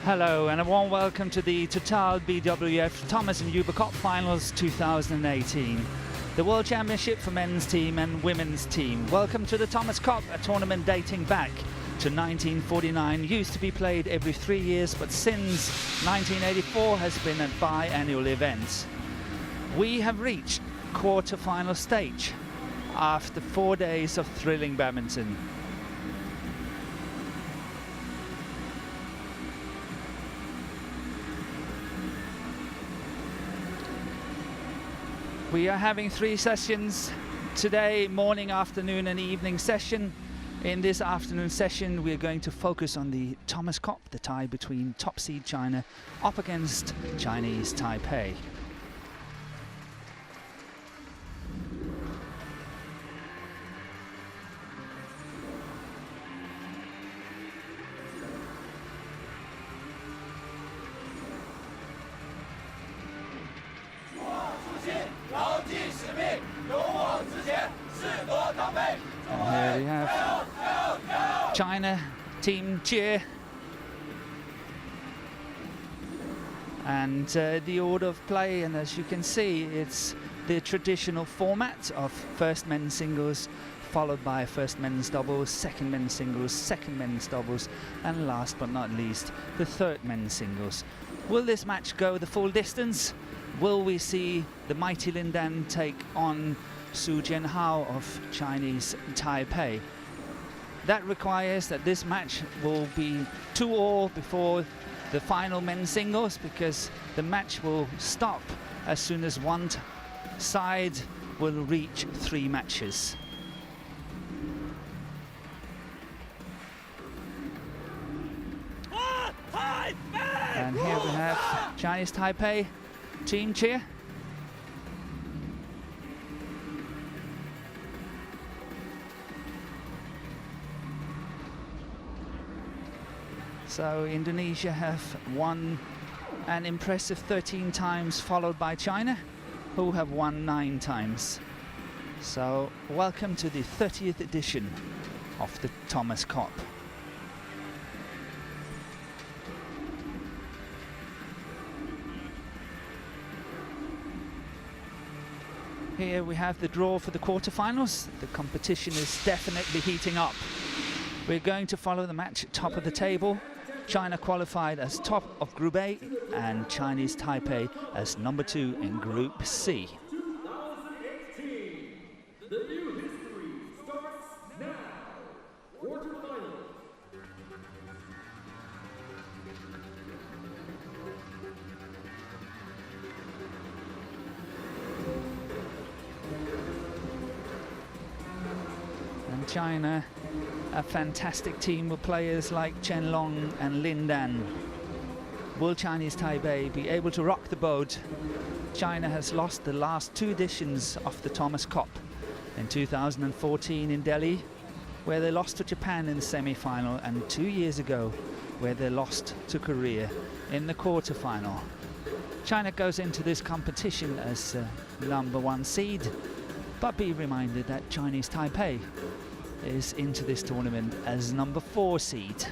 Hello and a warm welcome to the Total BWF Thomas and Uber Cup Finals 2018. The World Championship for men's team and women's team. Welcome to the Thomas Cup, a tournament dating back to 1949. Used to be played every 3 years, but since 1984 has been a biannual event. We have reached quarter-final stage after 4 days of thrilling badminton. We are having 3 sessions today, morning, afternoon and evening session. In this afternoon session we are going to focus on the Thomas Cup, the tie between top seed China up against Chinese Taipei. And here we have China team cheer, and the order of play, and as you can see it's the traditional format of first men's singles followed by first men's doubles, second men's singles, second men's doubles, and last but not least the third men's singles. Will this match go the full distance? Will we see the mighty Lin Dan take on Su Jianhao of Chinese Taipei? That requires that this match will be 2-2 before the final men's singles, because the match will stop as soon as one side will reach 3 matches. And here we have Chinese Taipei team cheer. So Indonesia have won an impressive 13 times, followed by China, who have won 9 times. So welcome to the 30th edition of the Thomas Cup. Here we have the draw for the quarterfinals. The competition is definitely heating up. We're going to follow the match at top of the table. China qualified as top of Group A and Chinese Taipei as number 2 in Group C. The new history starts now. Quarterfinals. And China, a fantastic team with players like Chen Long and Lin Dan. Will Chinese Taipei be able to rock the boat? China has lost the last 2 editions of the Thomas Cup. In 2014 in Delhi, where they lost to Japan in the semi-final, and 2 years ago, where they lost to Korea in the quarter-final. China goes into this competition as number 1 seed, but be reminded that Chinese Taipei is into this tournament as number 4 seed.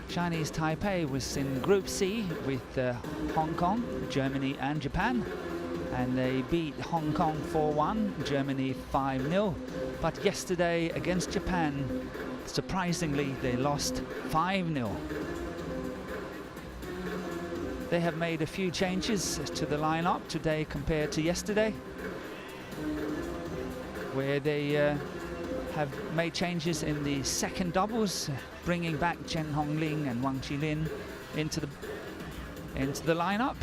Chinese Taipei was in Group C with Hong Kong, Germany and Japan, and they beat Hong Kong 4-1, Germany 5-0, but yesterday against Japan, surprisingly they lost 5-0. They have made a few changes to the lineup today compared to yesterday, where they have made changes in the second doubles, bringing back Chen Hongling and Wang Qilin into the lineup,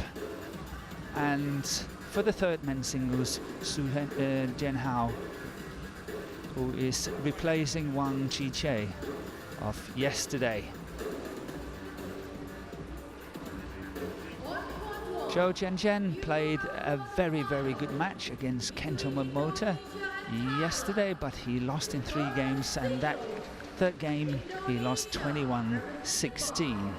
and for the third men's singles, Su Jianhao, who is replacing Wang Qiqie of yesterday. CHOU Tien Chen played a very, very good match against Kento Momota yesterday, but he lost in 3 games, and that third game he lost 21-16.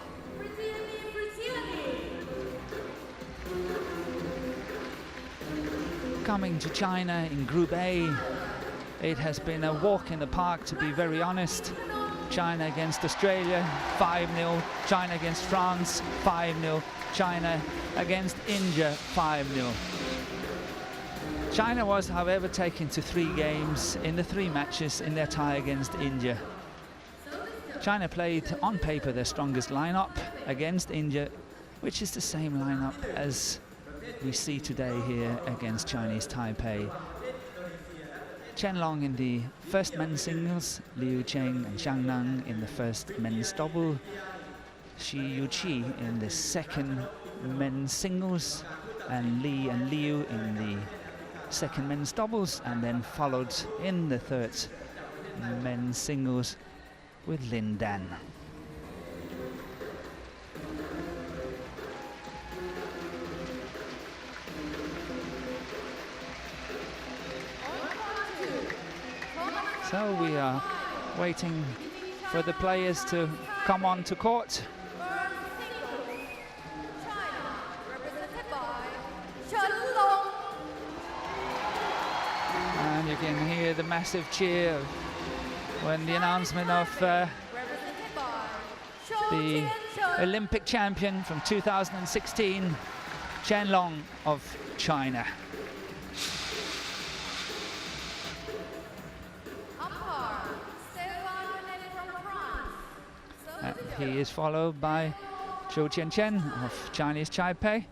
Coming to China in Group A, It has been a walk in the park, to be very honest. China against Australia, 5-0. China against France, 5-0. China against India, 5-0. China was, however, taken to 3 games in the 3 matches in their tie against India. China played, on paper, their strongest lineup against India, which is the same lineup as we see today here against Chinese Taipei. Chen Long in the first men's singles, Liu Cheng and Zhang Nang in the first men's double, Shi Yuqi in the second men's singles, and Li and Liu in the second men's doubles, and then followed in the third men's singles with Lin Dan. So we are waiting for the players to come on to court. And you can hear the massive cheer when the announcement of the Olympic champion from 2016, Chen Long of China. He is followed by CHOU Tien Chen of Chinese Taipei.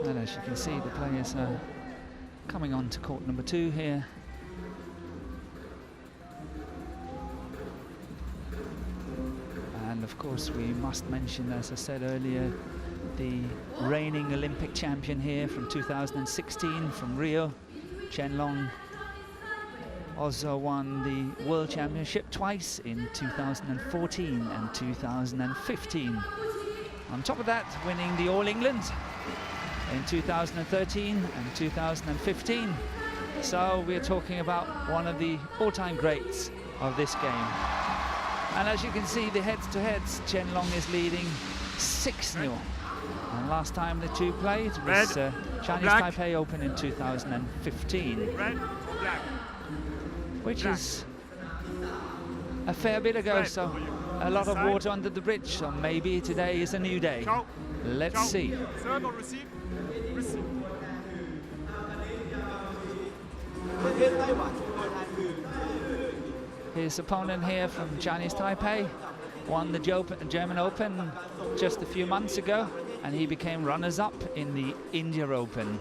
And as you can see, the players are coming on to court number 2 here. And of course we must mention, as I said earlier, the reigning Olympic champion here from 2016 from Rio, Chen Long, also won the World Championship twice in 2014 and 2015. On top of that, winning the All England in 2013 and 2015. So we're talking about one of the all-time greats of this game. And as you can see, the heads-to-heads, Chen Long is leading 6-0. And last time the two played was Chinese Taipei Open in 2015. Which is a fair bit ago, so a lot of water under the bridge. So maybe today is a new day. Let's see. His opponent here from Chinese Taipei won the German Open just a few months ago, and he became runners-up in the India Open.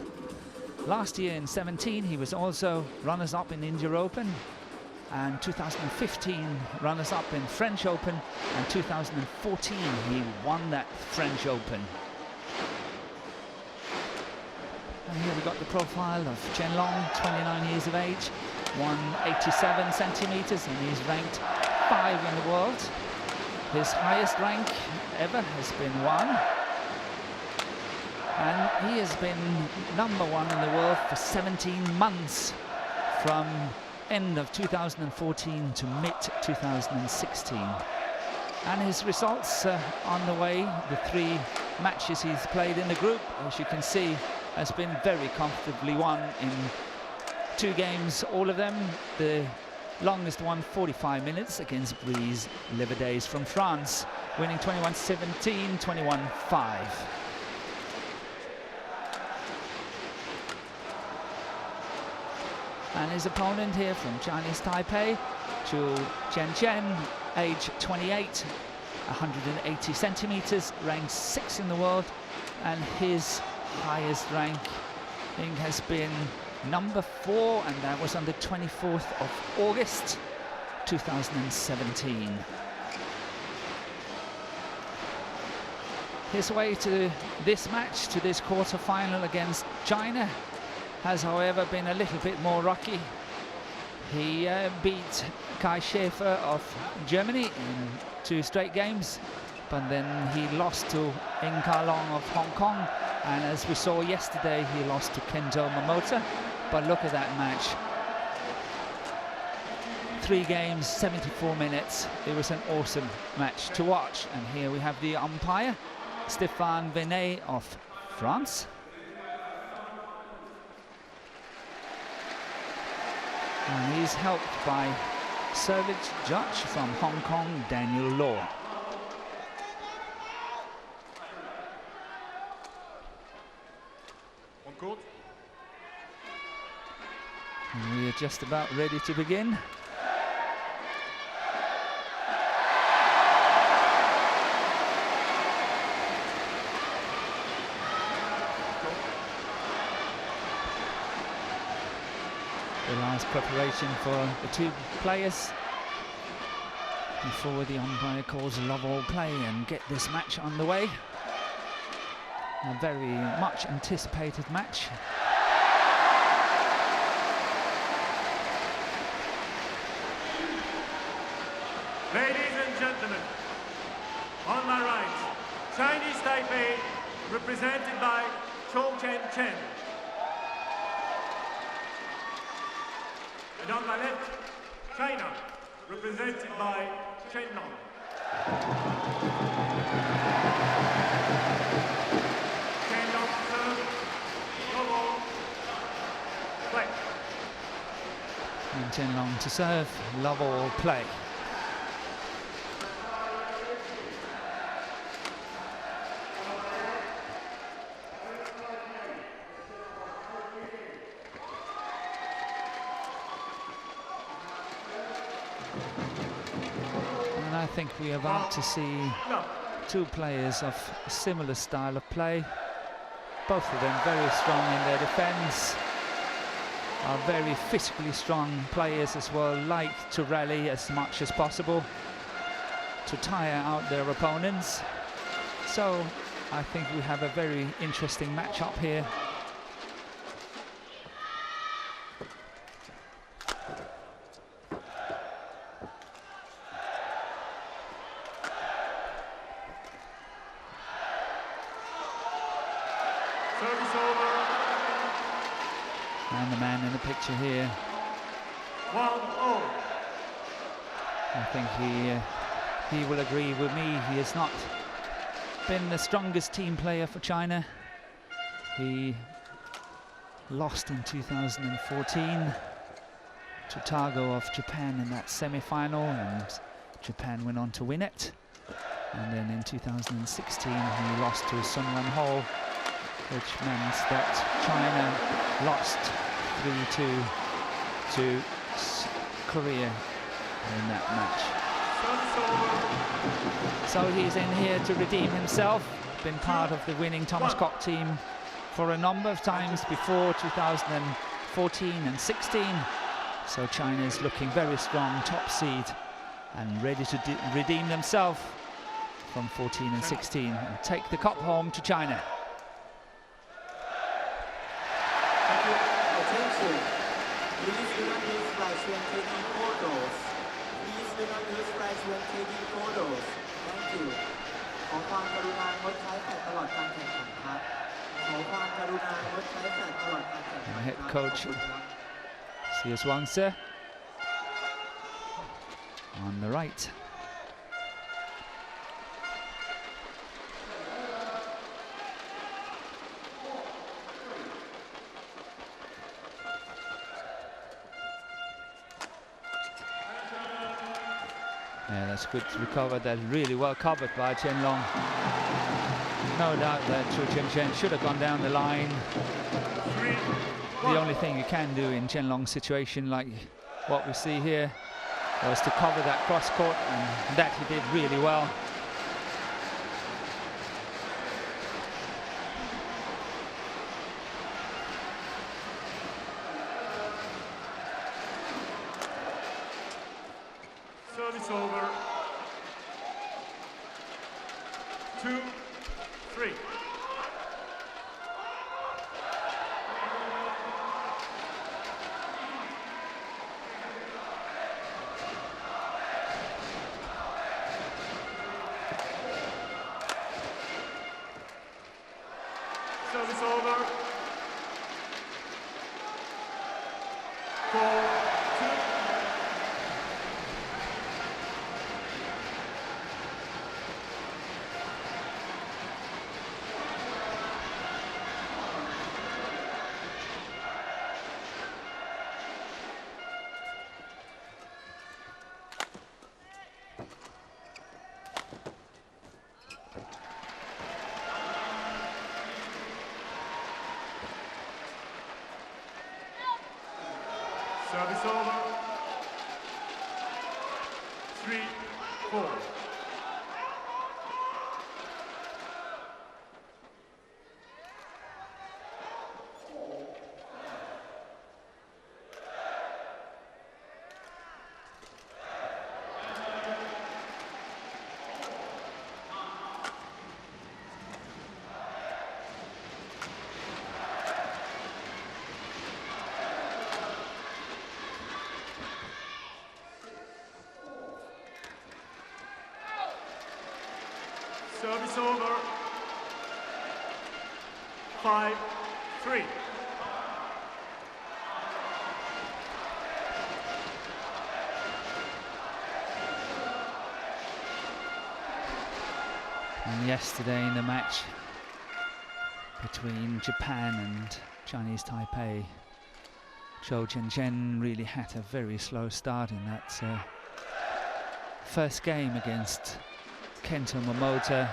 Last year in 17, he was also runners-up in India Open, and 2015 runners-up in French Open, and 2014 he won that French Open. And here we've got the profile of Chen Long, 29 years of age, 187 centimeters, and he's ranked 5 in the world. His highest rank ever has been 1. And he has been number 1 in the world for 17 months, from end of 2014 to mid-2016. And his results on the way, the 3 matches he's played in the group, as you can see, has been very comfortably won in 2 games, all of them. The longest one, 45 minutes, against Brice Leverdays from France, winning 21-17, 21-5. And his opponent here from Chinese Taipei, CHOU Tien Chen, age 28, 180 centimeters, ranked 6 in the world, and his highest ranking has been number 4, and that was on the 24th of August 2017. His way to this match, to this quarter-final against China, has however been a little bit more rocky. He beat Kai Schäfer of Germany in 2 straight games, but then he lost to Ing Ka Long of Hong Kong And as we saw yesterday, he lost to Kento Momota. But look at that match. 3 games, 74 minutes. It was an awesome match to watch. And here we have the umpire, Stéphane Venet of France. And he's helped by service judge from Hong Kong, Daniel Law. On court. And we are just about ready to begin. The last preparation for the 2 players before the umpire calls love all play and get this match underway. A very much anticipated match. Ladies and gentlemen, on my right, Chinese Taipei, represented by CHOU Tien Chen. And on my left, China, represented by Chen Long. Chen Long serve, love all, play. And Chen Long to serve, love all play. I think we are about to see 2 players of a similar style of play. Both of them very strong in their defense, are very physically strong players as well, like to rally as much as possible to tire out their opponents. So I think we have a very interesting matchup here. And the man in the picture here, 1-0. I think he will agree with me. He has not been the strongest team player for China. He lost in 2014 to Tago of Japan in that semi-final, and Japan went on to win it. And then in 2016 he lost to Sun Won Ho, which meant that China lost 3-2 to Korea in that match. So he's in here to redeem himself. Been part of the winning Thomas Cock team for a number of times before, 2014 and 16. So China is looking very strong, top seed, and ready to redeem themselves from 14 and 16 and take the cup home to China. Attention, please do not use flash when taking photos. Please do not use flash when taking photos. Thank you. ขอความกรุณางดใช้แฟลชตลอดการแข่งขันครับ ขอความกรุณางดใช้แฟลชตลอดการแข่งขัน Head coach Sias Wangsa on the right. Yeah, that's good to recover. That's really well covered by Chen Long. No doubt that CHOU Tien Chen should have gone down the line. The only thing you can do in Chen Long's situation, like what we see here, was to cover that cross court, and that he did really well. Service over. 2-3. Service over. 4-2. Service over. 3-4. Service over. 5-3. And yesterday in the match between Japan and Chinese Taipei, CHOU Tien Chen really had a very slow start in that first game against Kento Momota,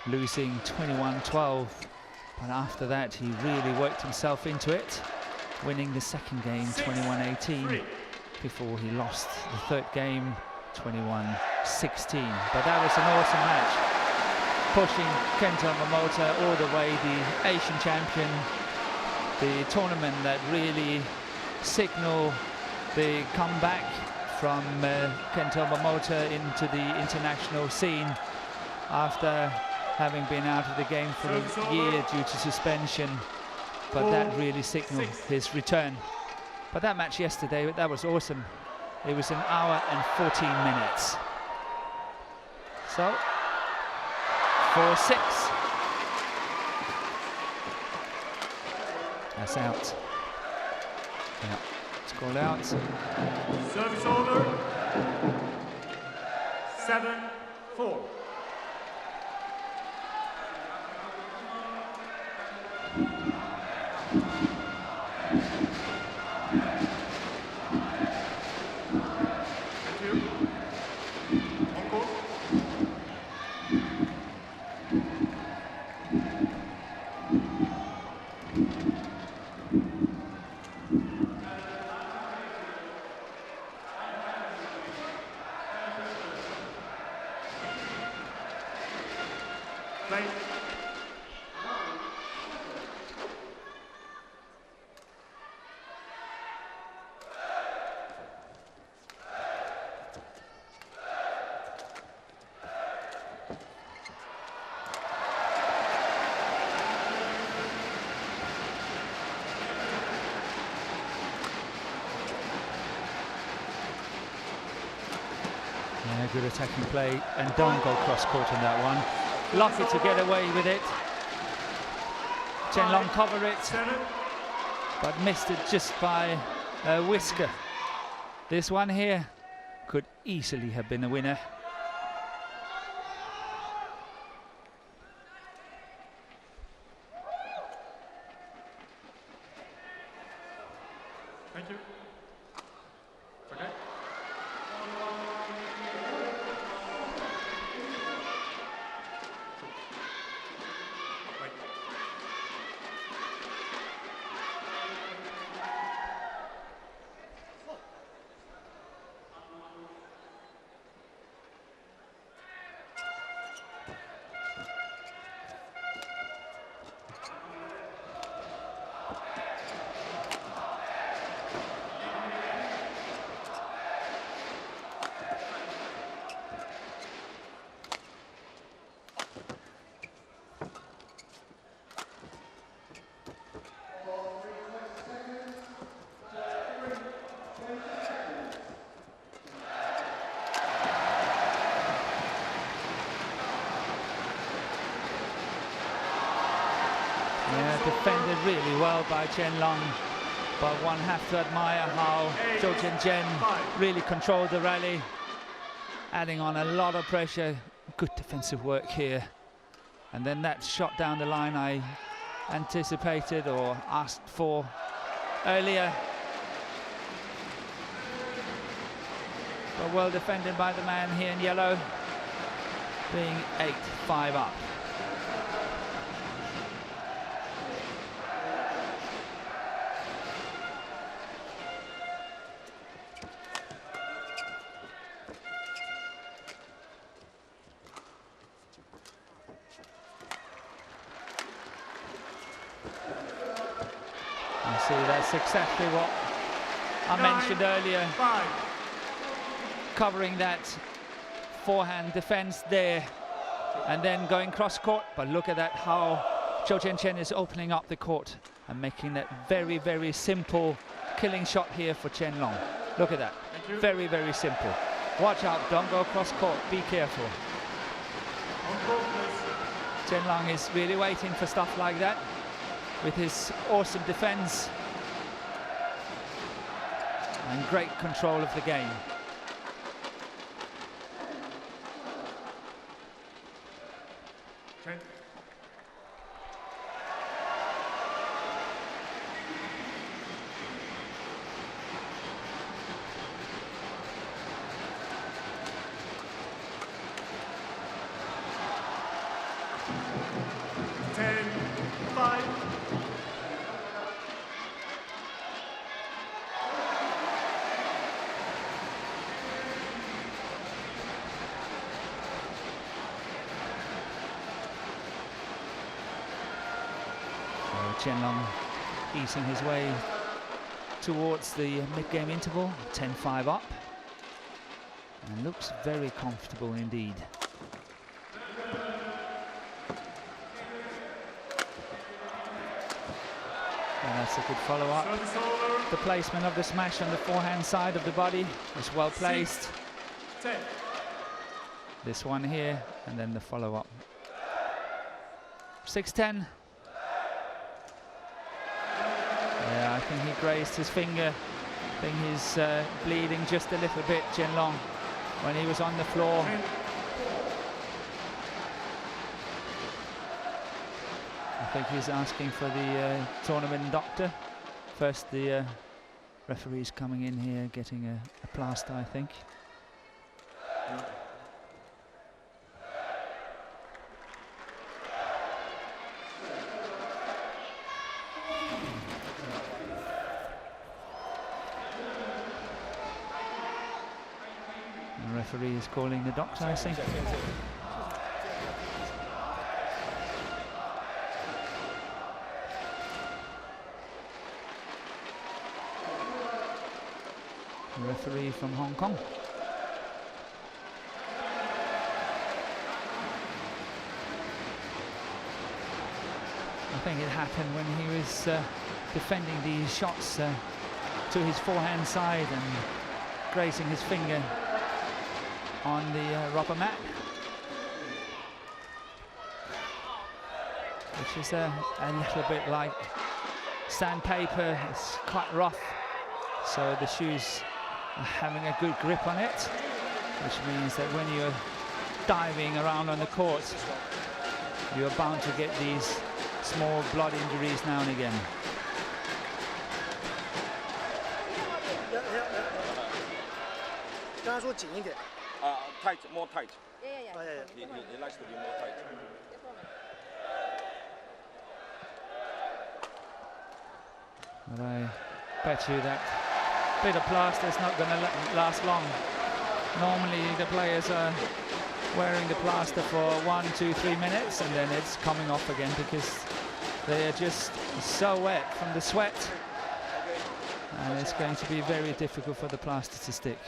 losing 21-12, but after that he really worked himself into it, winning the second game 21-18 before he lost the third game 21-16. But that was an awesome match, pushing Kento Momota all the way, the Asian champion, the tournament that really signaled the comeback from Kento Momota into the international scene after having been out of the game for a year due to suspension, but that really signaled his return. But that match yesterday, that was awesome. It was 1 hour and 14 minutes. So, 4-6. That's out. Yeah, it's called out. Service over. 7-4. Thank you. On court. Play. Yeah, good attacking play, and don't go cross court on that one. Lucky to get away with it. Chen Long covered it, but missed it just by a whisker. This one here could easily have been a winner. Thank you. Okay. Wait. Yeah, defended really well by Chen Long, but one have to admire how CHOU Tien Chen really controlled the rally, adding on a lot of pressure. Good defensive work here. And then that shot down the line I anticipated or asked for earlier. But well defended by the man here in yellow, being 8-5 up. You see, that's exactly what I mentioned earlier. Covering that forehand defense there and then going cross court. But look at that, how CHOU Tien Chen is opening up the court and making that very, very simple killing shot here for Chen Long. Look at that. Very, very simple. Watch out, don't go cross court, be careful. Chen Long is really waiting for stuff like that with his awesome defense and great control of the game. Okay. Chen Long easing his way towards the mid-game interval, 10-5 up, and looks very comfortable indeed. And that's a good follow-up. The placement of the smash on the forehand side of the body is well placed. This one here, and then the follow-up. 6-10. Yeah, I think he grazed his finger. I think he's bleeding just a little bit, Chen Long, when he was on the floor. I think he's asking for the tournament doctor. First, the referee's coming in here, getting a plaster, I think. The referee is calling the doctor, I think. The referee from Hong Kong. I think it happened when he was defending these shots to his forehand side and grazing his finger on the rubber mat, which is a little bit like sandpaper. It's quite rough, so the shoes are having a good grip on it, which means that when you're diving around on the court, you're bound to get these small blood injuries now and again. Tight, more tight. Yeah. He likes to be more tight. But I bet you that bit of plaster is not going to last long. Normally the players are wearing the plaster for 1, 2, 3 minutes, and then it's coming off again because they are just so wet from the sweat, and it's going to be very difficult for the plaster to stick.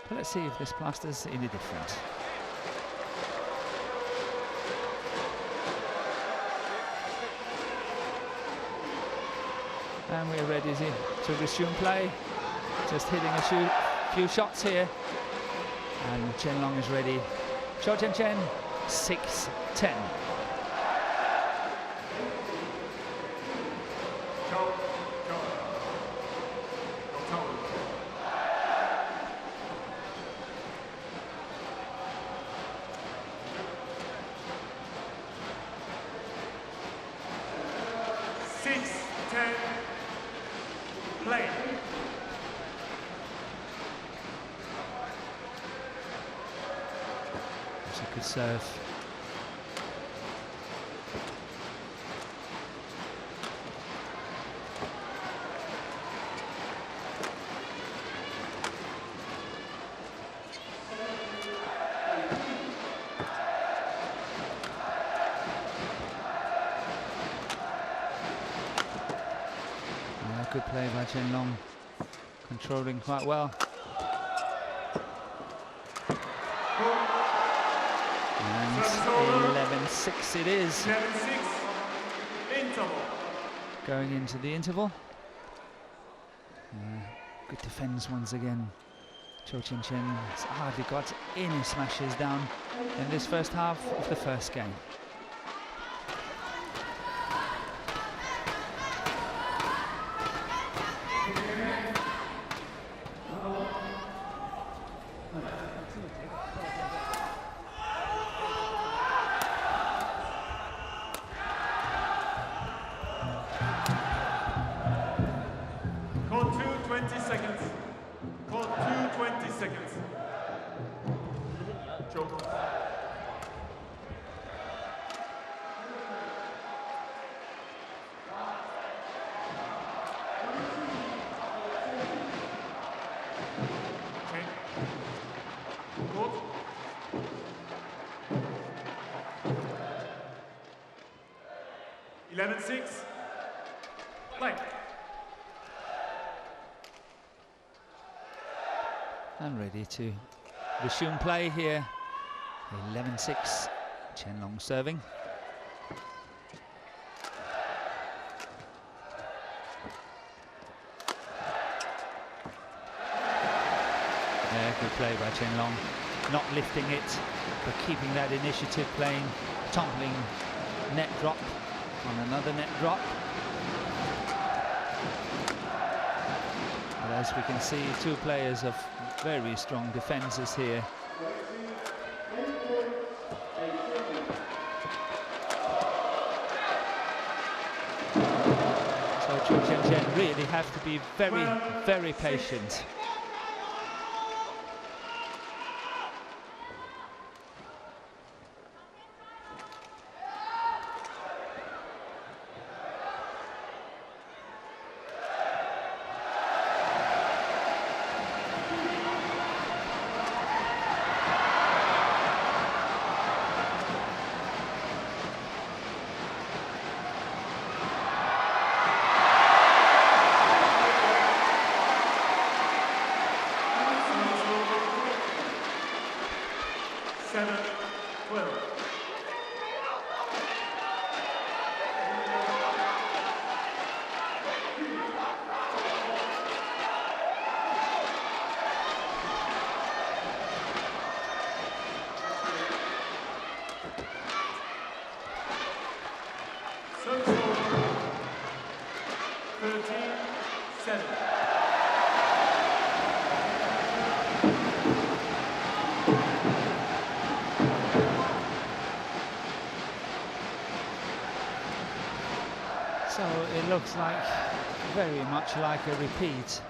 But let's see if this plaster is any different. And we're ready to resume play. Just hitting a few shots here. And Chen Long is ready. CHOU Tien Chen, 6-10. 6-10. Play. That's a good serve. Good play by Chen Long, controlling quite well. And 11-6 it is. 11-6. Interval. Going into the interval. Good defence once again. CHOU Tien Chen has hardly got any smashes down in this first half of the first game. Court 2, 20 seconds. Court 2, 20 seconds. Choke. Okay. Court. (11-6). Play. And ready to resume play here. 11-6, Chen Long serving. Good play by Chen Long, not lifting it, but keeping that initiative playing, tumbling net drop on another net drop. But as we can see, two players of very strong defences here. So CHOU Tien Chen really have to be very, very patient. So it looks like very much like a repeat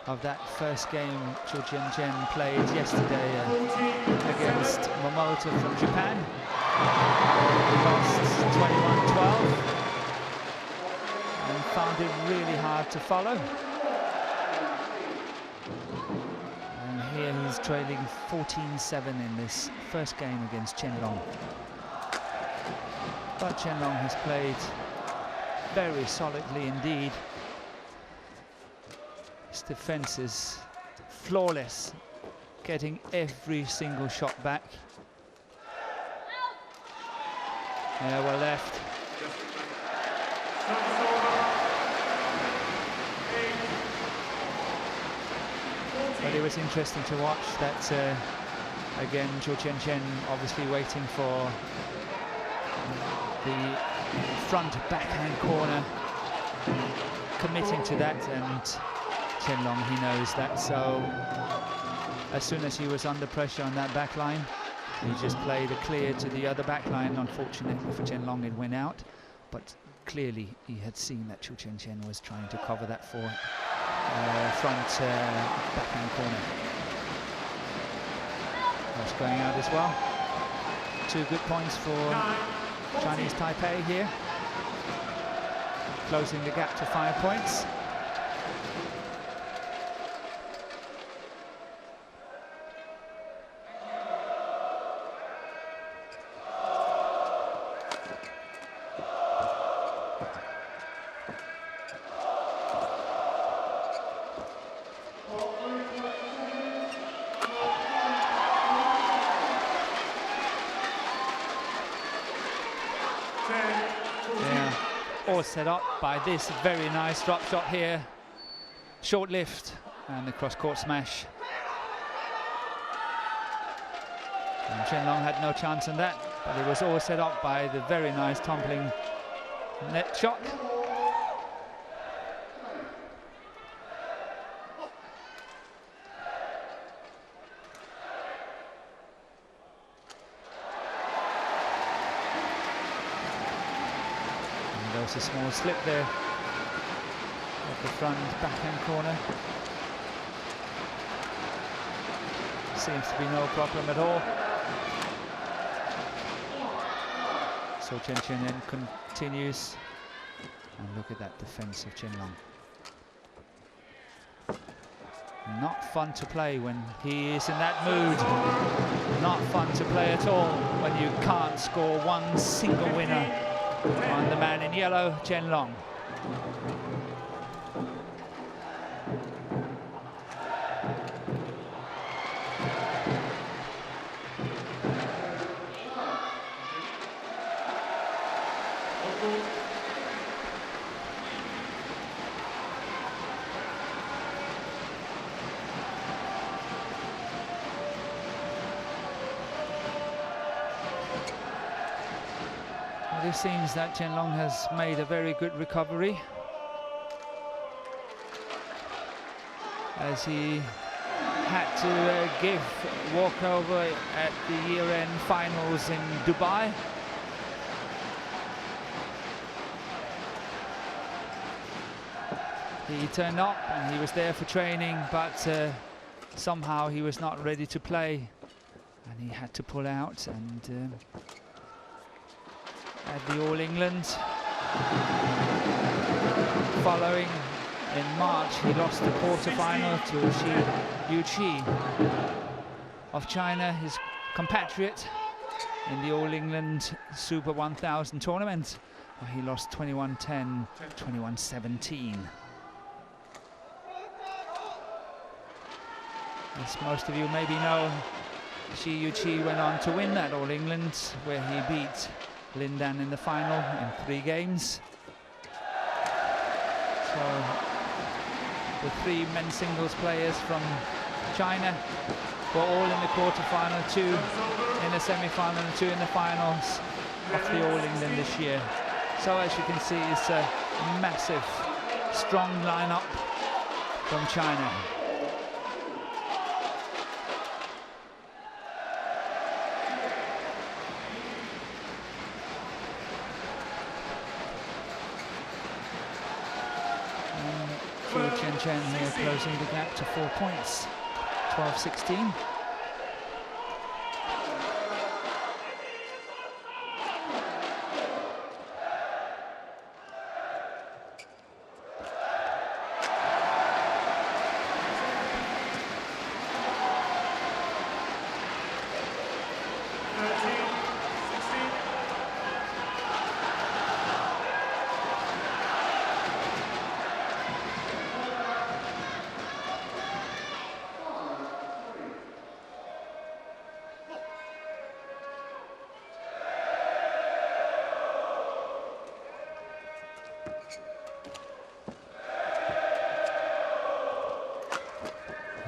of that first game CHOU Tien Chen played yesterday against Momota from Japan. He lost 21-12 and found it really hard to follow. And here he's trailing 14-7 in this first game against Chen Long. But Chen Long has played very solidly indeed. His defense is flawless, getting every single shot back. Yeah, well left. But it was interesting to watch that again, CHOU Tien Chen obviously waiting for the front backhand corner, committing to that, and Chen Long, he knows that, so as soon as he was under pressure on that back line, he just played a clear to the other back line. Unfortunately for Chen Long, it went out, but clearly he had seen that CHOU Tien Chen was trying to cover that front backhand corner. That's going out as well. 2 good points for Chinese Taipei here, closing the gap to 5 points. All set up by this very nice drop shot here. Short lift and the cross-court smash. And Chen Long had no chance in that, but it was all set up by the very nice tumbling net shot. There was a small slip there at the front backhand corner. Seems to be no problem at all. So Chen Chen then continues. And look at that defense of Chen Long. Not fun to play when he is in that mood. Not fun to play at all when you can't score one single winner on the man in yellow, Chen Long. It seems that Chen Long has made a very good recovery, as he had to give walkover at the year-end finals in Dubai. He turned up and he was there for training, but somehow he was not ready to play and he had to pull out. And at the All England following in March, he lost the quarter-final to Yu Qi of China, his compatriot, in the All England Super 1000 tournament. He lost 21-10, 21-17. As most of you maybe know, Yu Qi went on to win that All England, where he beat Lin Dan in the final in 3 games. So the 3 men's singles players from China were all in the quarter-final, 2 in the semi-final and 2 in the finals of the All England this year. So as you can see, it's a massive, strong lineup from China. CHOU Tien Chen here closing the gap to 4 points, 12-16.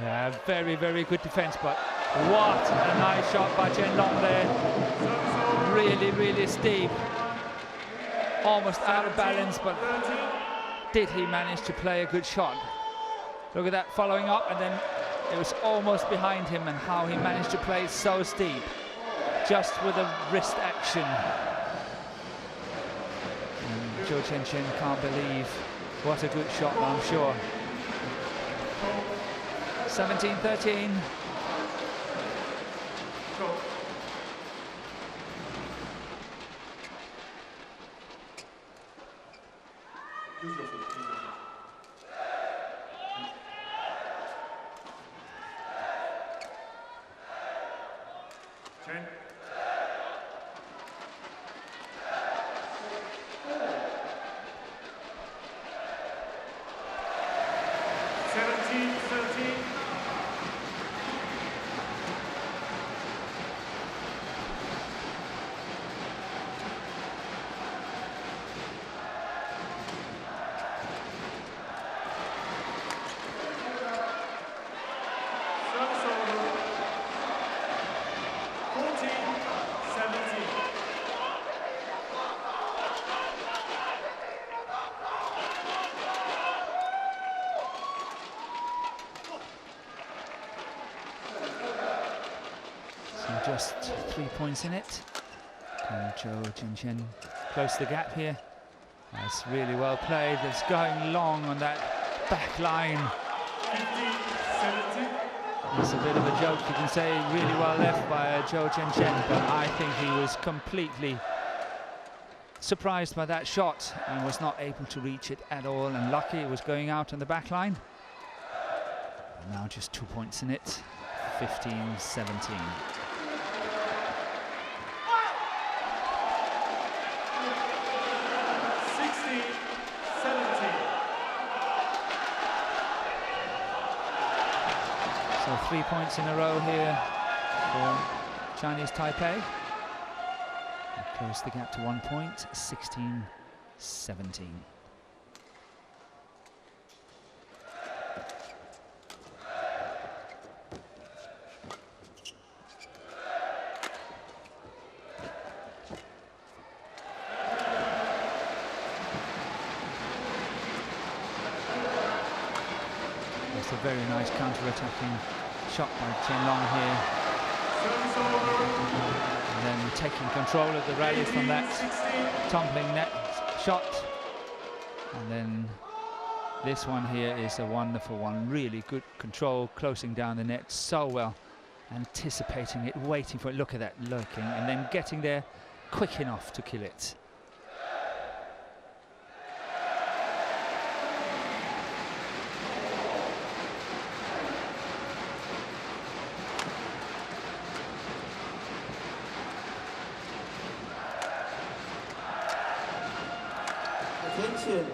Yeah, very, very good defense, but what a nice shot by Chen Long there. Really, really steep. Almost out of balance, but did he manage to play a good shot? Look at that, following up, and then it was almost behind him, and how he managed to play so steep, just with a wrist action. CHOU Tien Chen can't believe what a good shot, I'm sure. 17-13. Just 3 points in it. Can CHOU Tien Chen close the gap here? That's really well played. It's going long on that back line. It's a bit of a joke, you can say, really well left by CHOU Tien Chen, but I think he was completely surprised by that shot and was not able to reach it at all, and lucky it was going out on the back line. Now just 2 points in it, 15-17. So 3 points in a row here for Chinese Taipei. They close the gap to 1 point, 16-17. That's a very nice counter-attacking shot by Chen Long here. And then taking control of the rally from that tumbling net shot. And then this one here is a wonderful one. Really good control, closing down the net so well. Anticipating it, waiting for it. Look at that, lurking, and then getting there quick enough to kill it. Attention,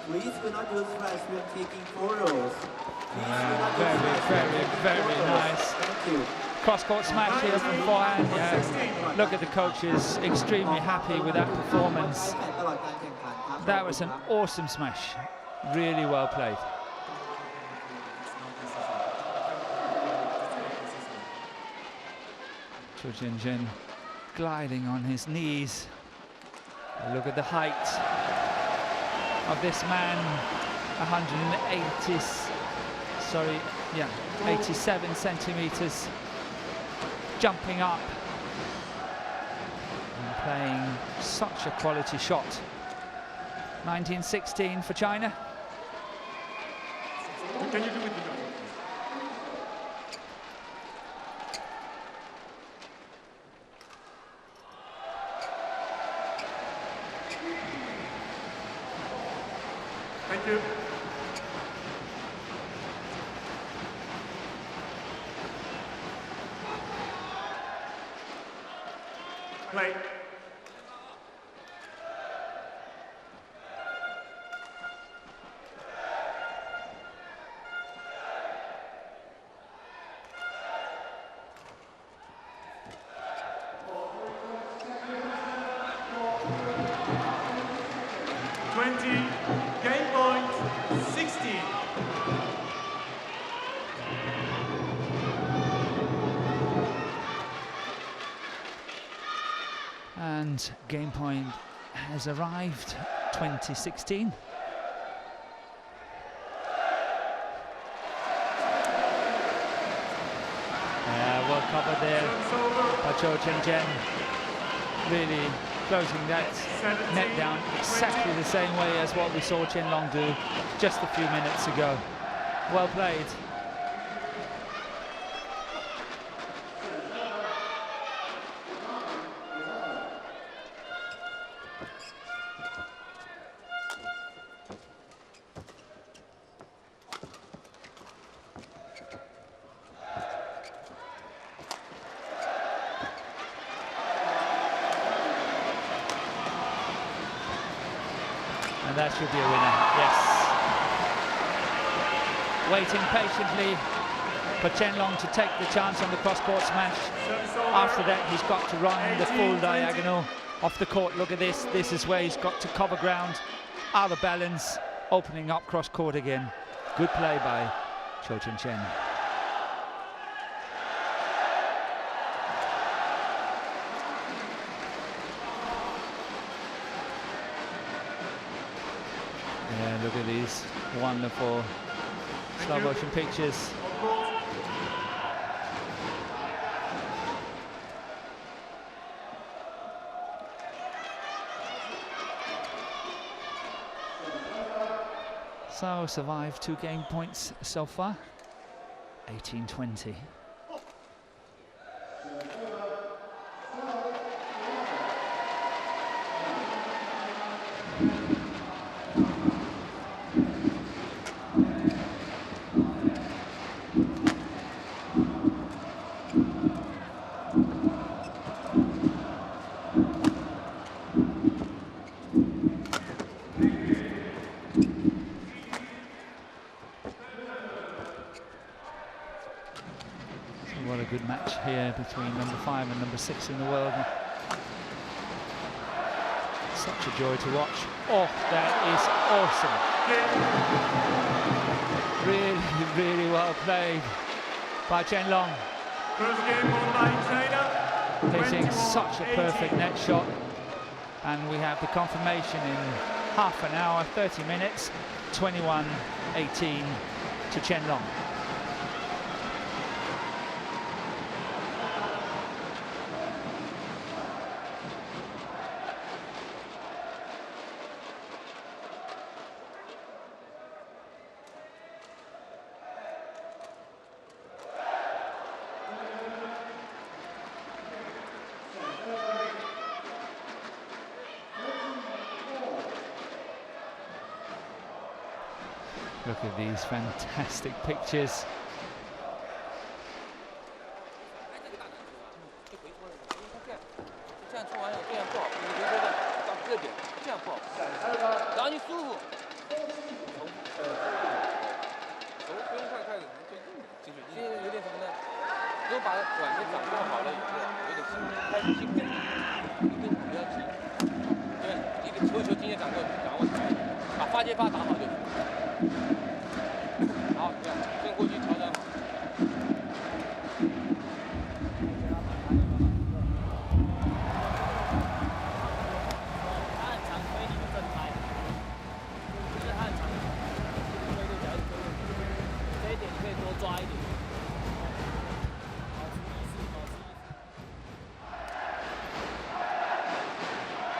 please do not use flash when taking photos. Very nice. Thank you. Cross-court smash here from forehand. Yeah. Look at the coaches, extremely happy with that performance. That was an awesome smash. Really well played. CHOU Tien Chen gliding on his knees. Look at the height of this man, 87 centimeters, jumping up and playing such a quality shot. 19-16 for China. Can you do it? Thank you. Play. Game point 60. And game point has arrived, 2016. Well covered there by CHOU Tien Chen. Really closing that net down exactly the same way as what we saw Chen Long do just a few minutes ago. Well played. And that should be a winner, yes. Waiting patiently for Chen Long to take the chance on the cross-court smash. After that, he's got to run the full diagonal off the court. Look at this. This is where he's got to cover ground, out of balance, opening up cross-court again. Good play by CHOU Tien Chen. Yeah, look at these wonderful slow motion pictures. So survived 2 game points so far, 18-20. What a good match here between number 5 and number 6 in the world. Such a joy to watch. Oh, that is awesome. Really, really well played by Chen Long. First game online, China. Hitting such a perfect net shot. And we have the confirmation in half an hour, 30 minutes, 21-18 to Chen Long. Look at these fantastic pictures.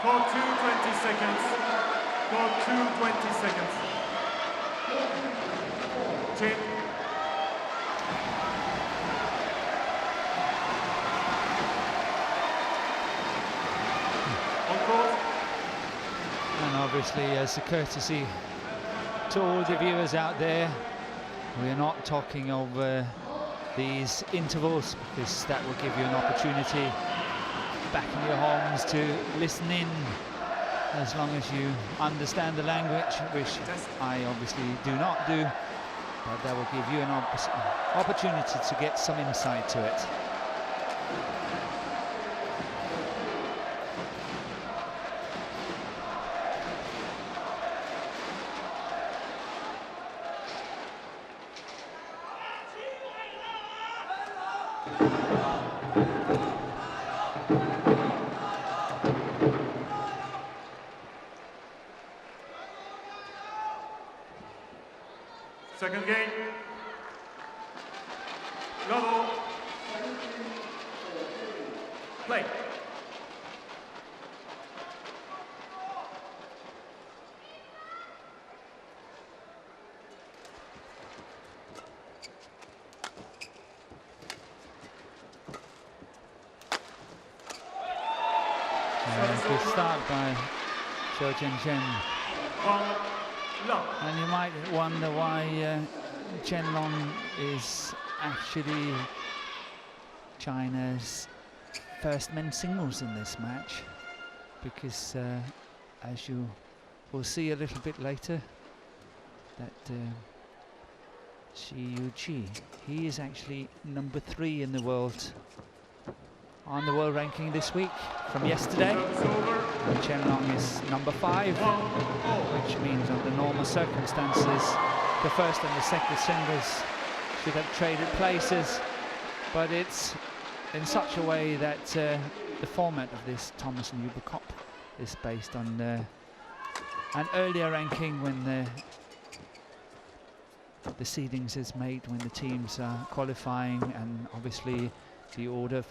Call 2, 20 seconds. Call 2, 20 seconds. Chin. On court. And obviously, as a courtesy to all the viewers out there, we're not talking over these intervals, because that will give you an opportunity back in your homes to listen in, as long as you understand the language, which I obviously do not do, but that will give you an opportunity to get some insight to it. Second game. Level. Play. Good start by CHOU Tien Chen. And you might wonder why Chen Long is actually China's first men's singles in this match, because as you will see a little bit later, that CHU Tien, he is actually number 3 in the world on the world ranking this week from yesterday. And Chen Long is number 5, which means under normal circumstances the first and the second singles should have traded places, but it's in such a way that the format of this Thomas and Uber Cup is based on an earlier ranking when the seedings is made when the teams are qualifying, and obviously the order of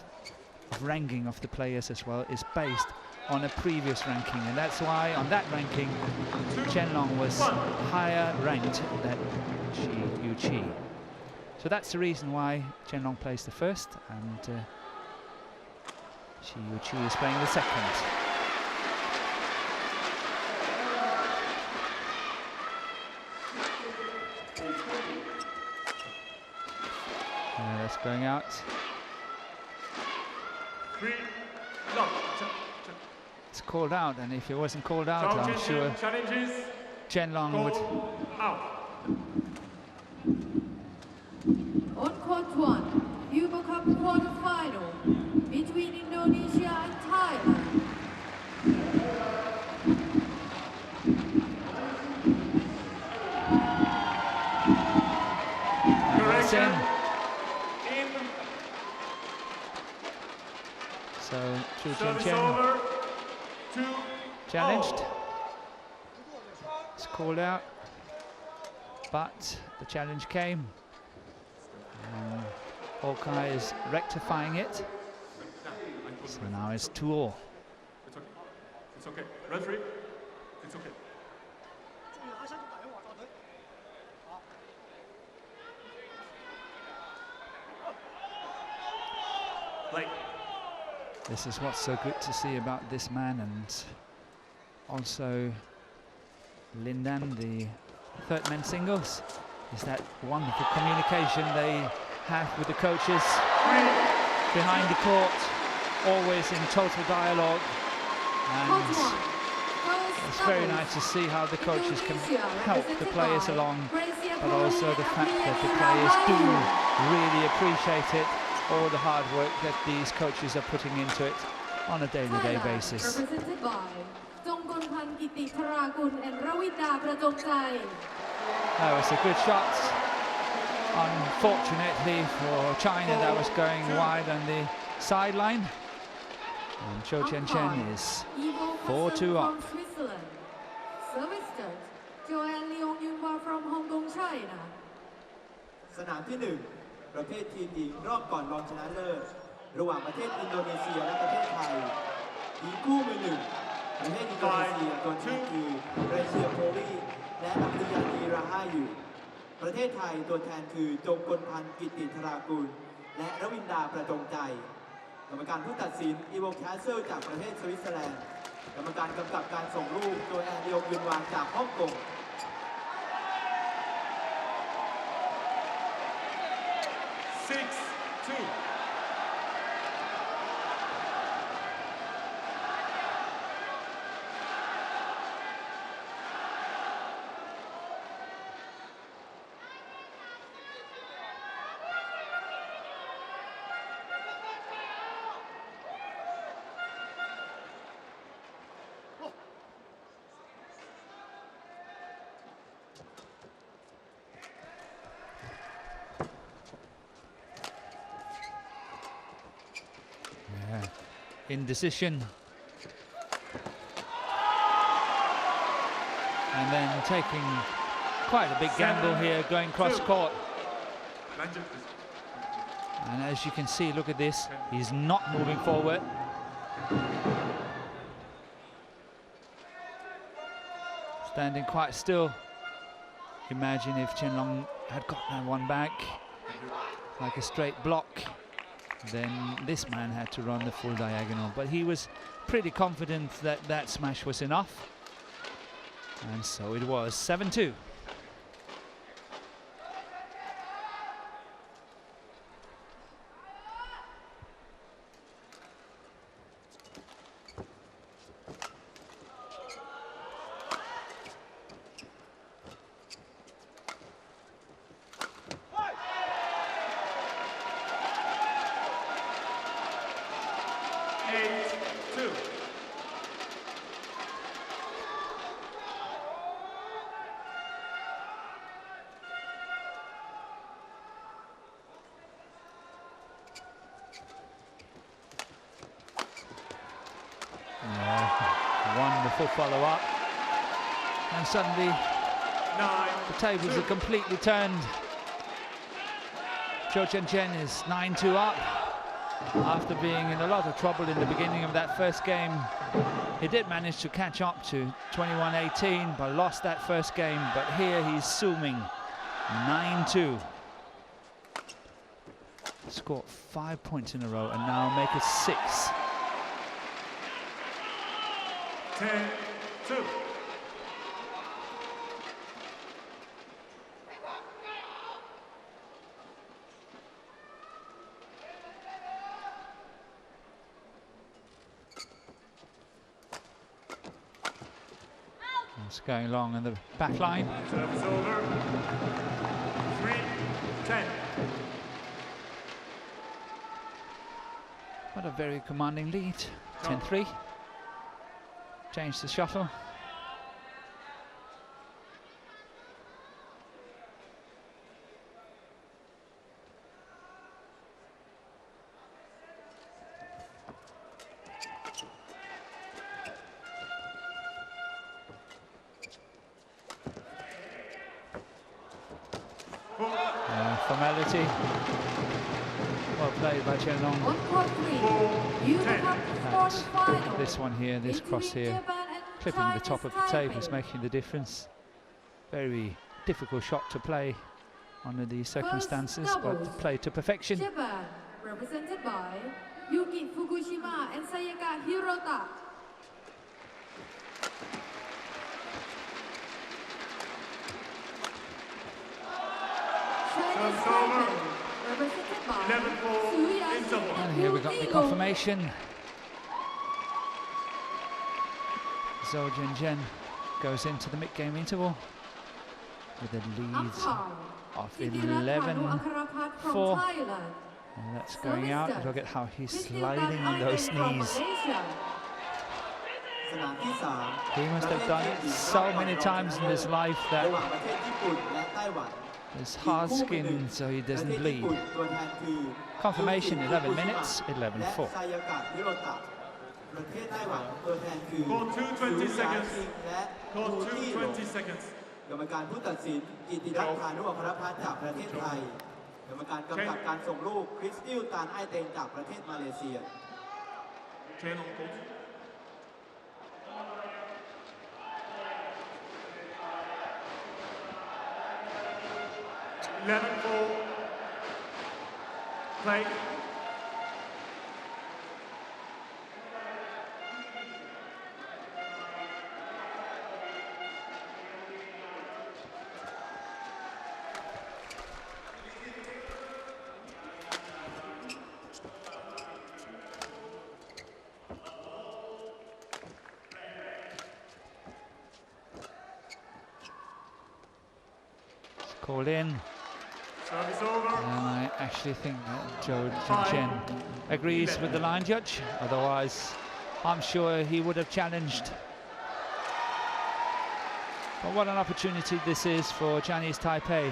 ranking of the players as well is based on a previous ranking, and that's why on that ranking Chen Long was higher ranked than CHU Tien. So that's the reason why Chen Long plays the first and CHU Tien is playing the second. That's going out. It's called out, and if it wasn't called out, I'm sure Chen Long would. On court 1, Uber Cup quarter-final between Indonesia and Thailand. Correction. So CHU Tien Chen challenged. It's called out, but the challenge came. Hawkeye is rectifying it. So now it's 2-all. It's okay. It's okay. Referee, it's okay. Play. This is what's so good to see about this man, and also Lindan, the third men's singles, is that wonderful communication they have with the coaches behind the court, always in total dialogue, and it's very nice to see how the coaches can help the players along, but also the fact that the players do really appreciate it, all the hard work that these coaches are putting into it on a day-to-day basis. Represented by Jongkonpan Gitti Tharakul and Rawida Prajongchai. That was a good shot. Unfortunately for China, that was going wide on the sideline. And CHOU Tien Chen is 4-2 up. From Switzerland. Service judge Joanne Leong Yunhua from Hong Kong, China. สนามที่ 1 ประเภททีมหญิงรอบก่อนรองชนะเลิศระหว่างประเทศอินโดนีเซียและประเทศไทยหญิงคู่มือ 1 ประเทศอินโดนีเซียตัวแทนคือเรเซียโพลีและอัปริยานีราฮาอยู่ประเทศไทยตัวแทนคือจงกลพันธ์กิตติธรากุลและรวินดาประจงใจกรรมการผู้ตัดสินอีโวแคสเซิลจากประเทศสวิตเซอร์แลนด์กรรมการกำกับการส่งลูกโดยแอนดิโอยุนวางจากฮ่องกง 6-2. Indecision, and then taking quite a big gamble here, going cross court. And as you can see, look at this, he's not moving forward. Standing quite still. Imagine if Chen Long had got that one back like a straight block, then this man had to run the full diagonal, but he was pretty confident that that smash was enough. And so it was, 7-2. Wonderful follow-up, and suddenly the tables are completely turned. CHOU Tien Chen is 9-2 up after being in a lot of trouble in the beginning of that first game. He did manage to catch up to 21-18, but lost that first game. But here he's zooming 9-2. Scored 5 points in a row and now make it 6. 10-2. It's going along in the back line. Service over. 3-10. What a very commanding lead. 10-3. Change the shuttle. Formality. Well played by Chen Long. On court 3, you become quarterfinal. This one here, this cross here, clipping the top of the table is making the difference. Very difficult shot to play under these circumstances, but played to perfection. Japan, represented by Yuki Fukushima and Sayaka Hirota. Service over. Represented by 11-4 interval. And here we got the confirmation. CHOU Tien Chen goes into the mid-game interval with a lead of 11-4. And that's going out. Look at how he's sliding on those knees. He must have done it so many times in his life that his hard skin so he doesn't bleed. Confirmation, 11 minutes, 11-4. Call 2:20 seconds. Call 2:20 seconds. กรรมการผู้ตัดสินกิติรัตน์ พานุอัครพัฒน์จากประเทศไทย กรรมการกำกับการส่งลูกคริสติลตานไอเตงจากประเทศมาเลเซีย Chen on court. Play. Call in. Service over. And I actually think that CHOU Tien Chen agrees with the line judge. Otherwise, I'm sure he would have challenged. But what an opportunity this is for Chinese Taipei.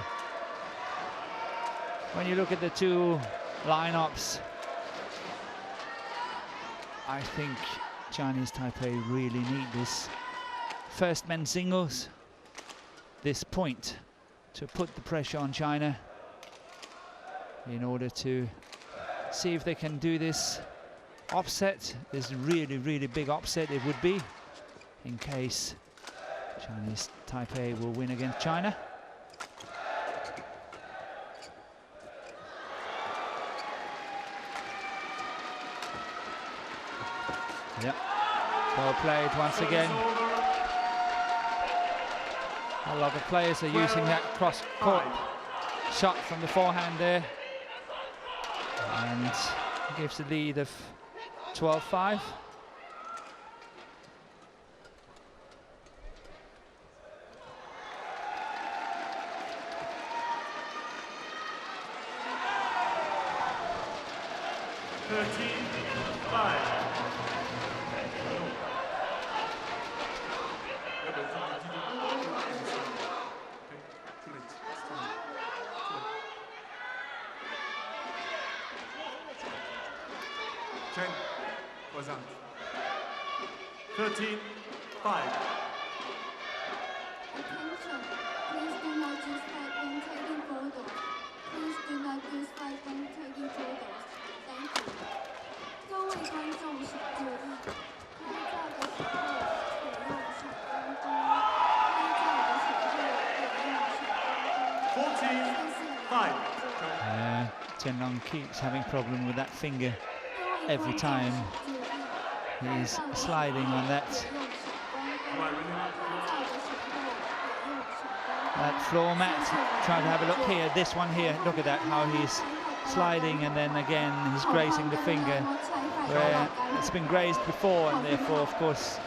When you look at the two lineups, I think Chinese Taipei really need this first men's singles, this point, to put the pressure on China in order to see if they can do this upset, this really, really big upset it would be, in case Chinese Taipei will win against China. Yep. Well played once again. A lot of players are using that cross-court shot from the forehand there. And gives the lead of 12-5. Chen was out. 13-5. Attention, please do not use fight when taking photos. Please do not use fight when taking photos. Thank you. 各位观众请注意，拍照的时候请用闪光灯。拍照的时候请用闪光灯。14-5. Tianlong keeps having problem with that finger every time he's sliding on that floor mat. Try to have a look here, this one here, look at that, how he's sliding, and then again he's grazing the finger where it's been grazed before, and therefore of course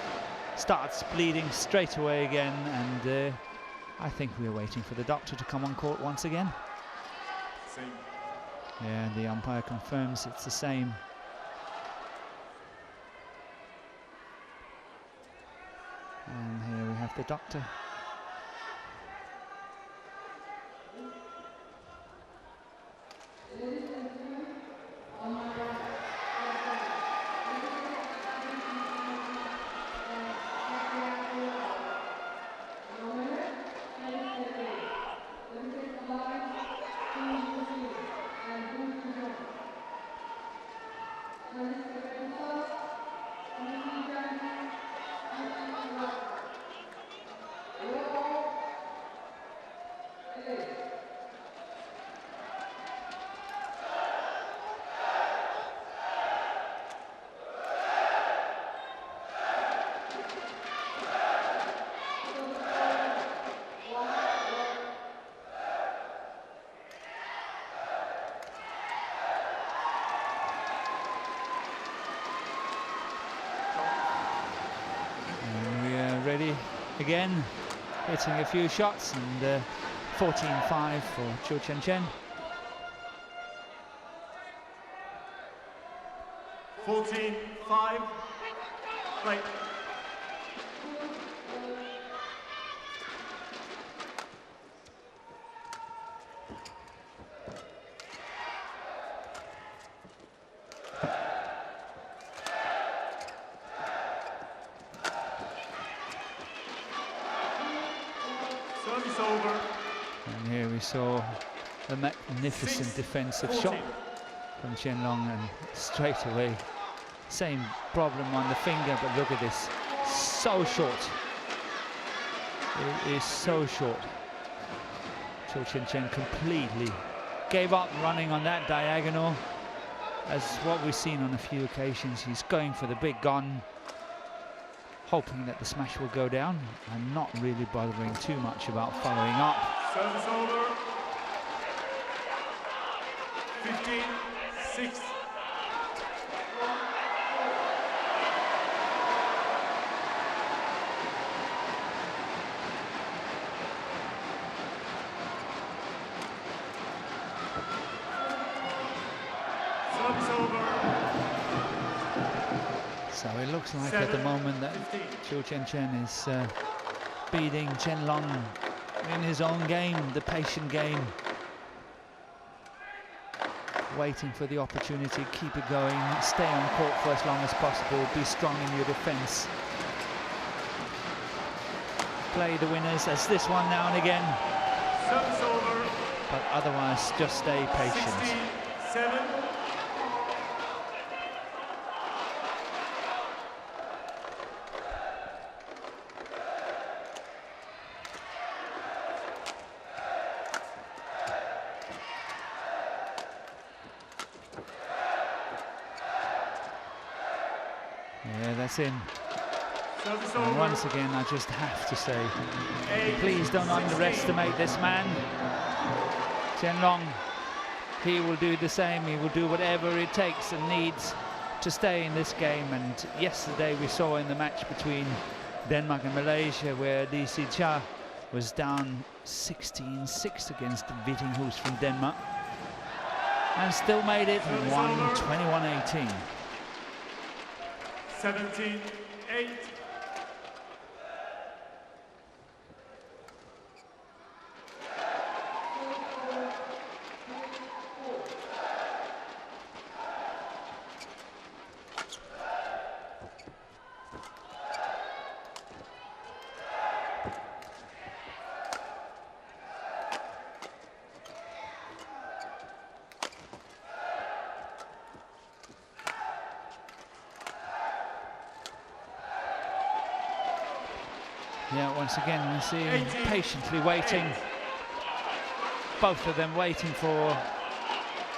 starts bleeding straight away again. And I think we're waiting for the doctor to come on court once again. Same. Yeah, the umpire confirms it's the same. And here we have the doctor. Ready again, hitting a few shots, and 14-5 for CHOU Tien Chen. 14-5. Play. Service over. And here we saw a magnificent defensive shot from Tianlong, and straight away same problem on the finger, but look at this, so short. It is so short. CHOU Tien Chen completely gave up running on that diagonal, as what we've seen on a few occasions. He's going for the big gun, hoping that the smash will go down, and not really bothering too much about following up. Service over. 15-6. Service over. So it looks like at the moment that CHOU Tien Chen is beating Tianlong in his own game, the patient game. Waiting for the opportunity, keep it going, stay on court for as long as possible, be strong in your defense. Play the winners as this one now and again. Service over. But otherwise, just stay patient. 67. Yeah, that's in. Service And over. once again, I just have to say, please don't underestimate this man. Chen Long, he will do the same. He will do whatever it takes and needs to stay in this game. And yesterday we saw in the match between Denmark and Malaysia where Lee Si-cha was down 16-6 against Vittinghus from Denmark and still made it and won 21-18. 17-8. Yeah, once again, we see him patiently waiting. Both of them waiting for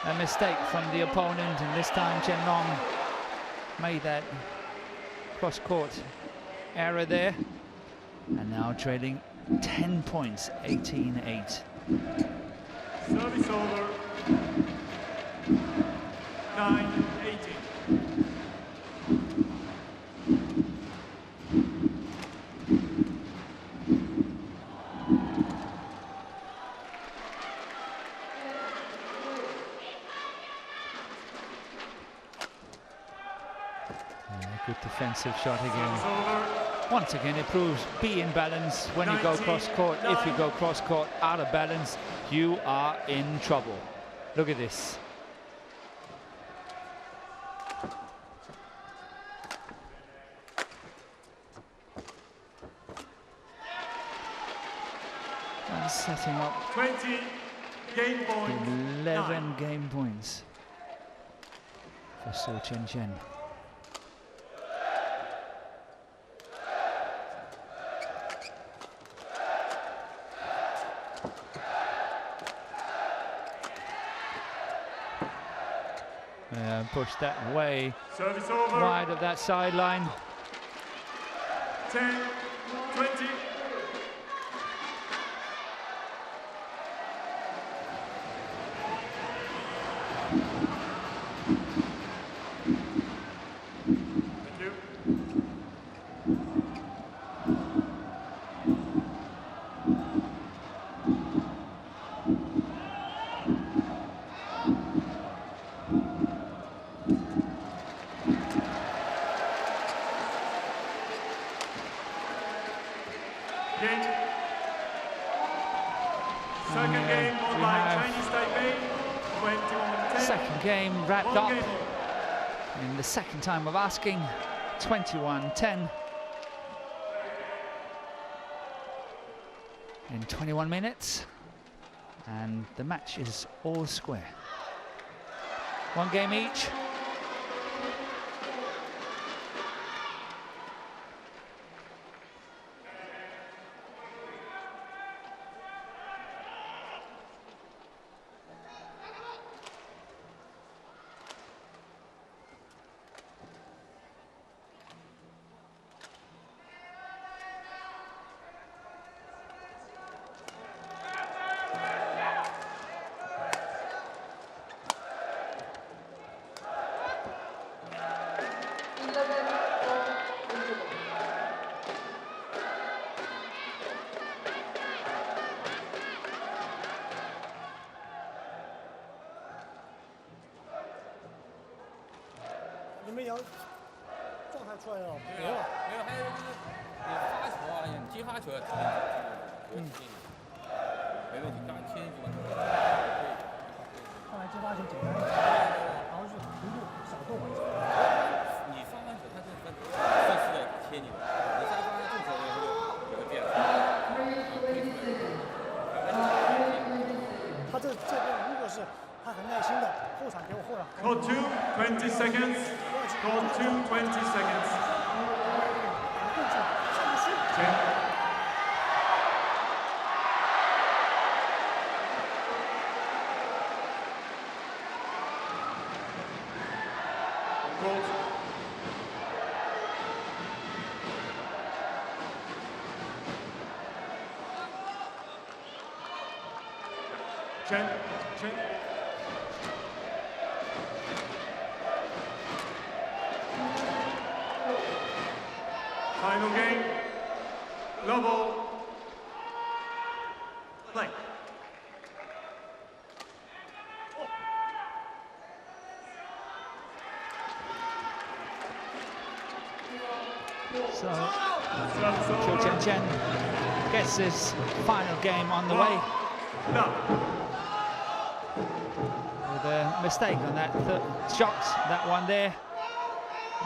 a mistake from the opponent, and this time Chen Long made that cross-court error there. And now trailing 10 points, 18-8. Service over. 9-18. Good defensive shot again. Once again, it proves be in balance when you go cross-court. If you go cross-court out of balance, you are in trouble. Look at this. And setting up 20 game point. 11 game points for CHOU Tien Chen. Push that way Service over. wide of that sideline. 10, 20. Thank you. Game. Second game won we by have Chinese Taipei, 21-10. Second game wrapped One up game. in the second time of asking, 21-10. In 21 minutes, and the match is all square. One game each. Call 2, 20 seconds. Call 2, 20 seconds. 10. Call Chen. Chen. Final game. Level. Play. So, CHOU Tien Chen gets this final game on the way. With a mistake on that shot, that one there.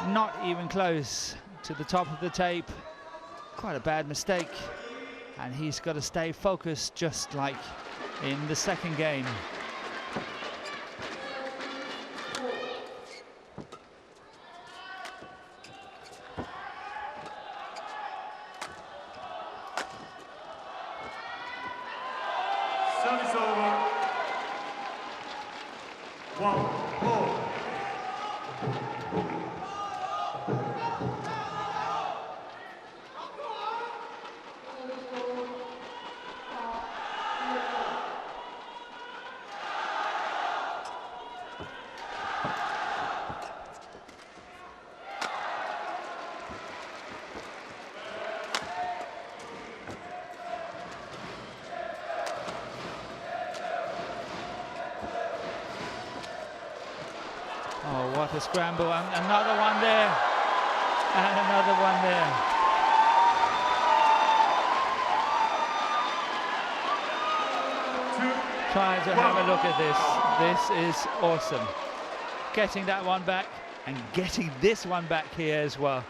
Not even close to the top of the tape. Quite a bad mistake. And he's got to stay focused just like in the second game. Service over. 1-4. Oh, what a scramble, and another one there, and another one there. Try to have a look at this. This is awesome. Getting that one back, and getting this one back here as well.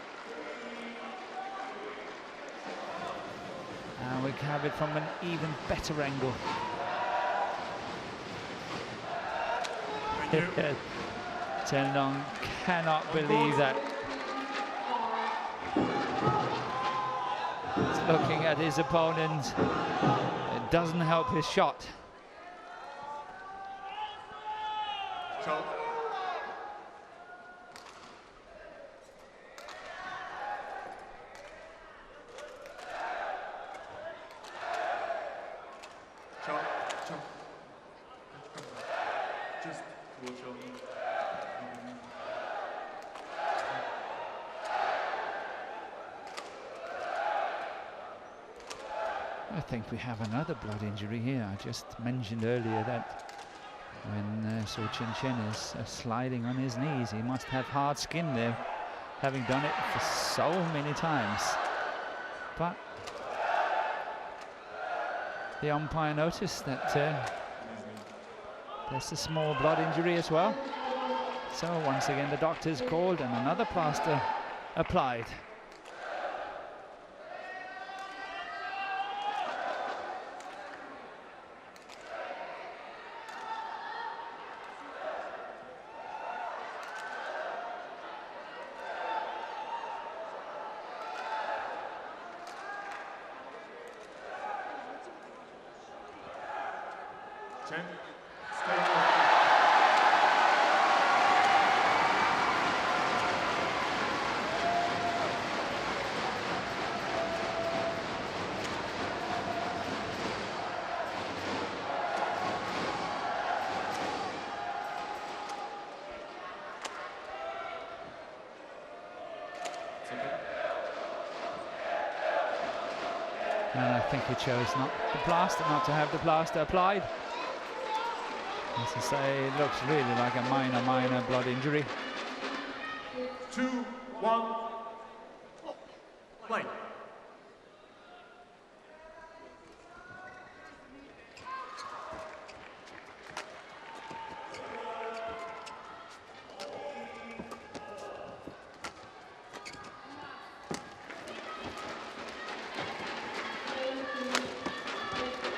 And we have it from an even better angle. Chen Long cannot believe that. He's looking at his opponent. It doesn't help his shot. CHOU. CHOU. CHOU. Just watch out. I think we have another blood injury here. I just mentioned earlier that when CHOU Tien Chen is sliding on his knees, he must have hard skin there, having done it for so many times. But the umpire noticed that there's a small blood injury as well. So once again the doctor's called and another plaster applied. Chen, stay with And I think he chose not to have the plaster applied. As I say, it looks really like a minor blood injury. 2-1. Play.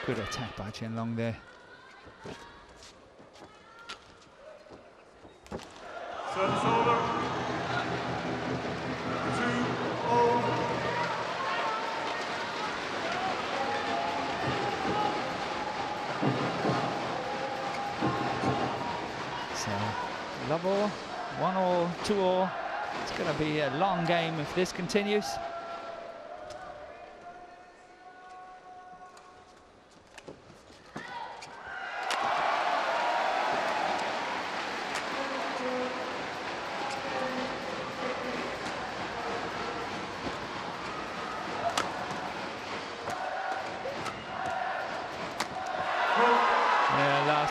Good attack by Chen Long there. Service over. 2-0. So, love all, 1-all, 2-all. It's going to be a long game if this continues.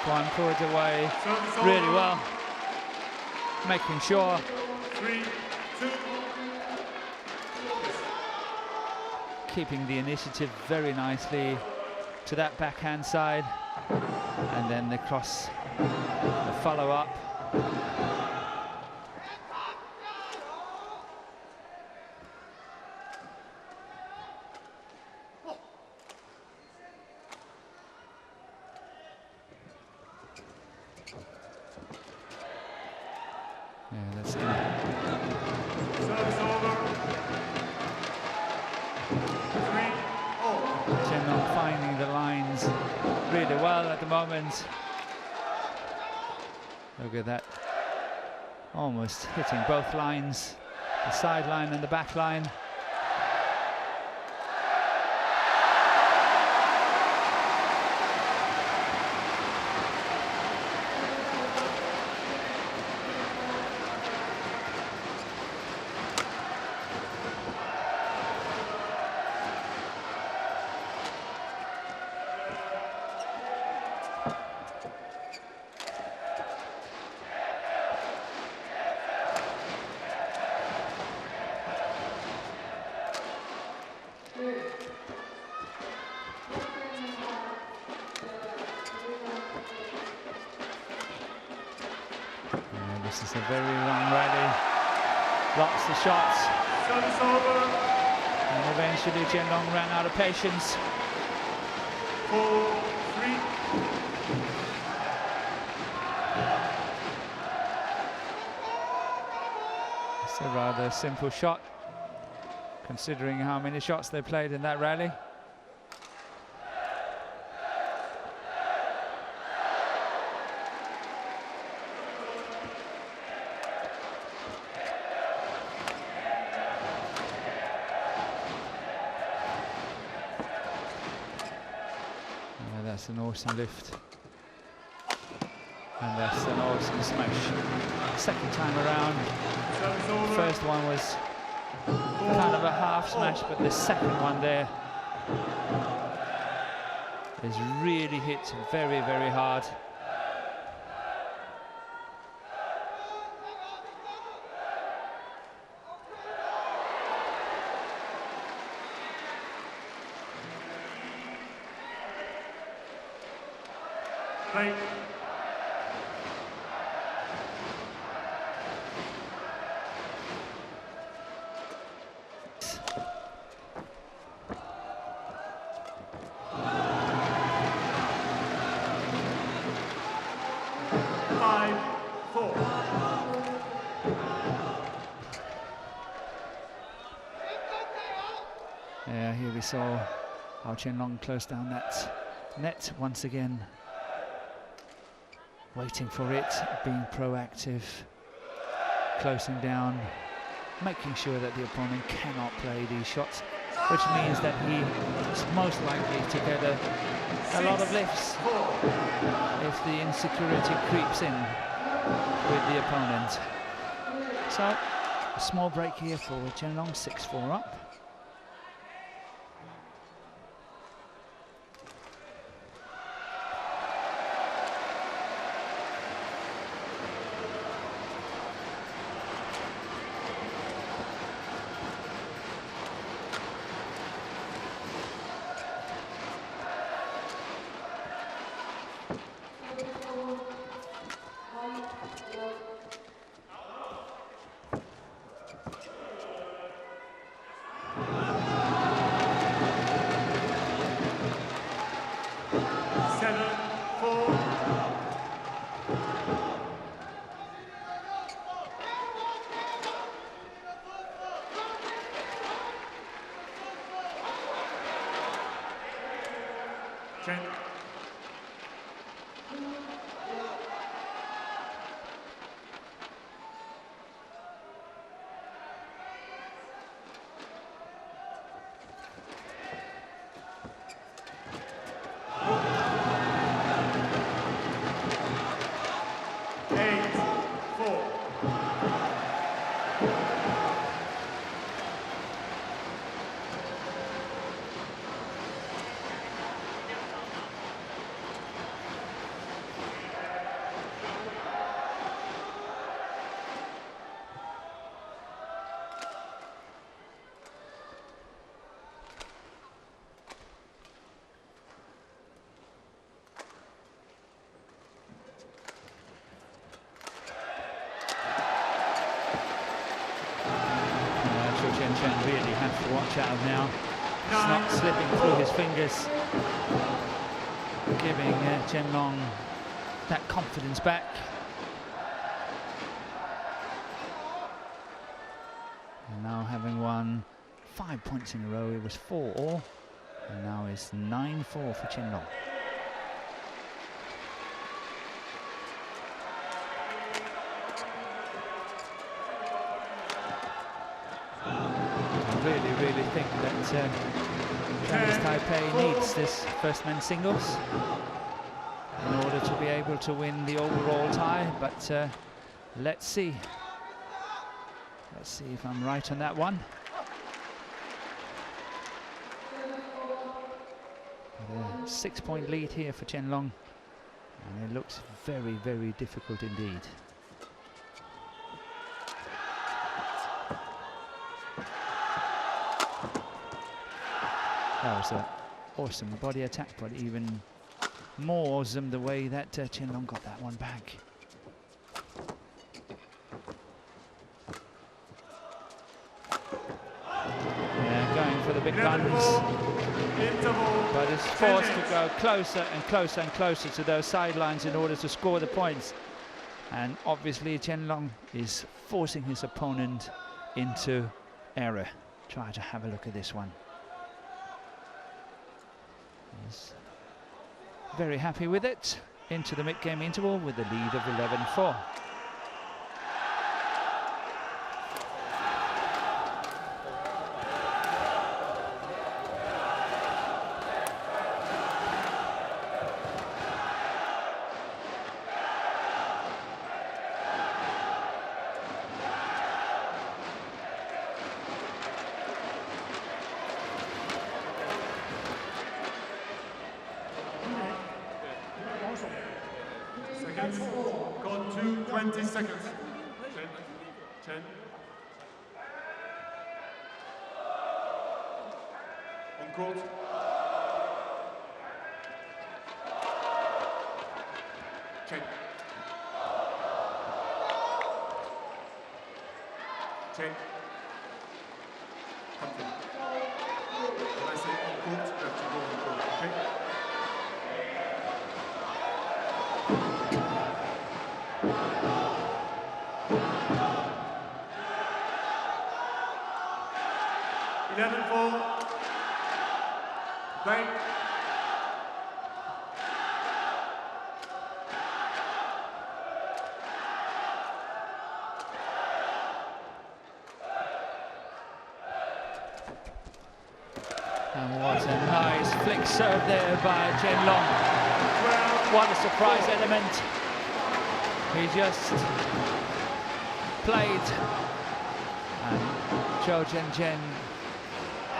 back one, pull it away really well, making sure 3, 2. keeping the initiative very nicely to that backhand side, and then the cross, the follow-up. Yeah, that's in. Service over. 3-all. Chen Long finding the lines really well at the moment. Look at that. Almost hitting both lines, the sideline and the back line. This is a very long rally, lots of shots, Service over. and eventually Chen Long ran out of patience. 4-3. It's a rather simple shot, considering how many shots they played in that rally. That's an awesome lift, and that's an awesome smash. Second time around, Service the over. first one was kind of a half smash, but the second one there is really hit very, very hard. Play. Yeah, here we saw how Chen Long closed down that net once again. Waiting for it, being proactive, closing down, making sure that the opponent cannot play these shots, which means that he is most likely to get a lot of lifts if the insecurity creeps in with the opponent. So, a small break here for Chen Long, 6-4 up. Chen. Chou now. It's not slipping through his fingers, giving Chen Long that confidence back. And now having won 5 points in a row, it was 4-all, and now it's 9-4 for Chen Long. I really think that Chinese Taipei needs this first men's singles in order to be able to win the overall tie, but let's see. Let's see if I'm right on that one. But a 6-point lead here for Chen Long, and it looks very, very difficult indeed. That was an awesome body attack, but even more awesome the way that Chen Long got that one back. Yeah, going for the big guns, but is forced to go closer and closer and closer to those sidelines in order to score the points. And obviously Chen Long is forcing his opponent into error. Try to have a look at this one. He's very happy with it. Into the mid-game interval with the lead of 11-4. Got 20 seconds. Chen. On court. Chen. Chen. Come to. When I say on court, you have to go on court, okay? Break. And what a nice flick serve there by Chen Long. What a surprise element. He just played, and CHOU Tien Chen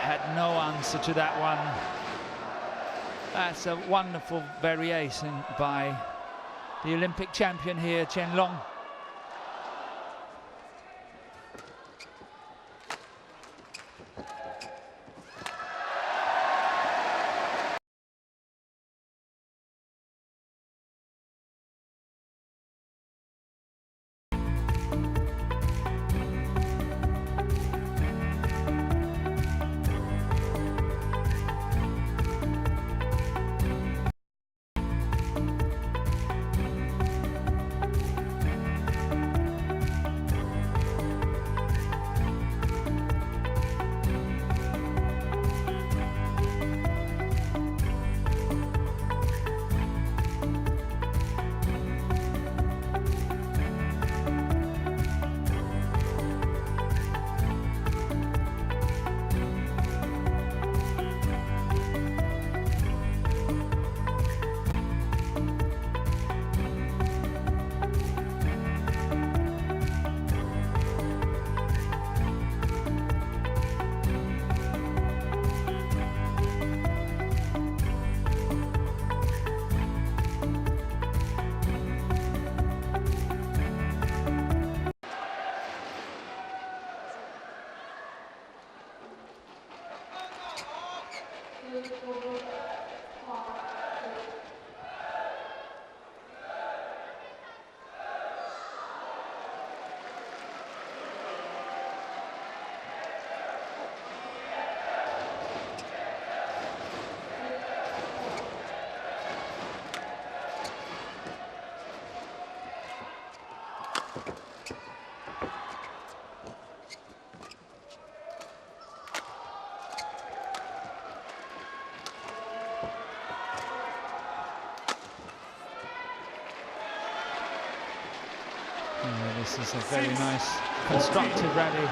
had no answer to that one. That's a wonderful variation by the Olympic champion here, Chen Long. This is a very nice constructive rally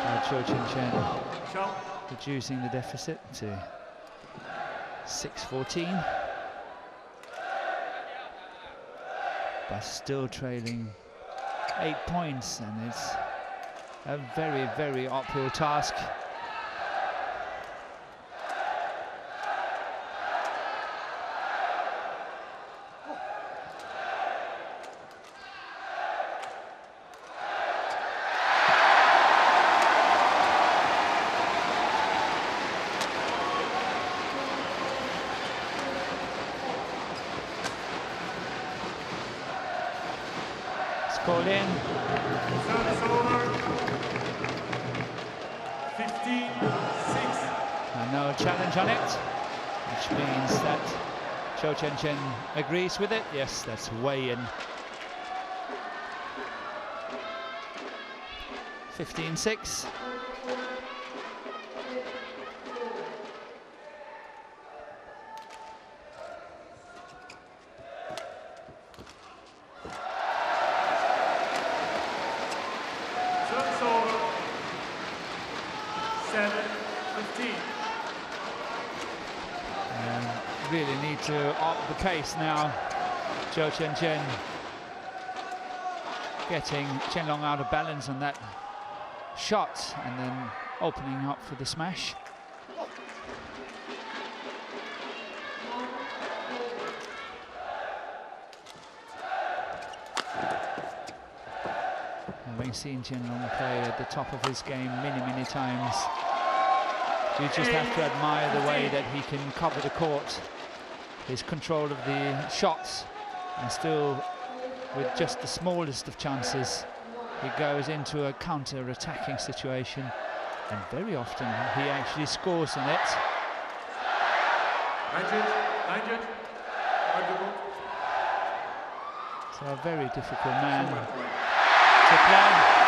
by CHOU Tien Chen, reducing the deficit to 6-14, but still trailing 8 points, and it's a very, very uphill task. Called in. Service over. 15-6. And no challenge on it, which means that CHOU Tien Chen agrees with it. Yes, that's way in. 15-6. Really need to up the pace now. CHOU Tien Chen getting Chen Long out of balance on that shot and then opening up for the smash. Having seen Chen Long play at the top of his game many times, you just have to admire the way that he can cover the court, his control of the shots, and still, with just the smallest of chances, he goes into a counter-attacking situation, and very often he actually scores on it. So a very difficult man to play.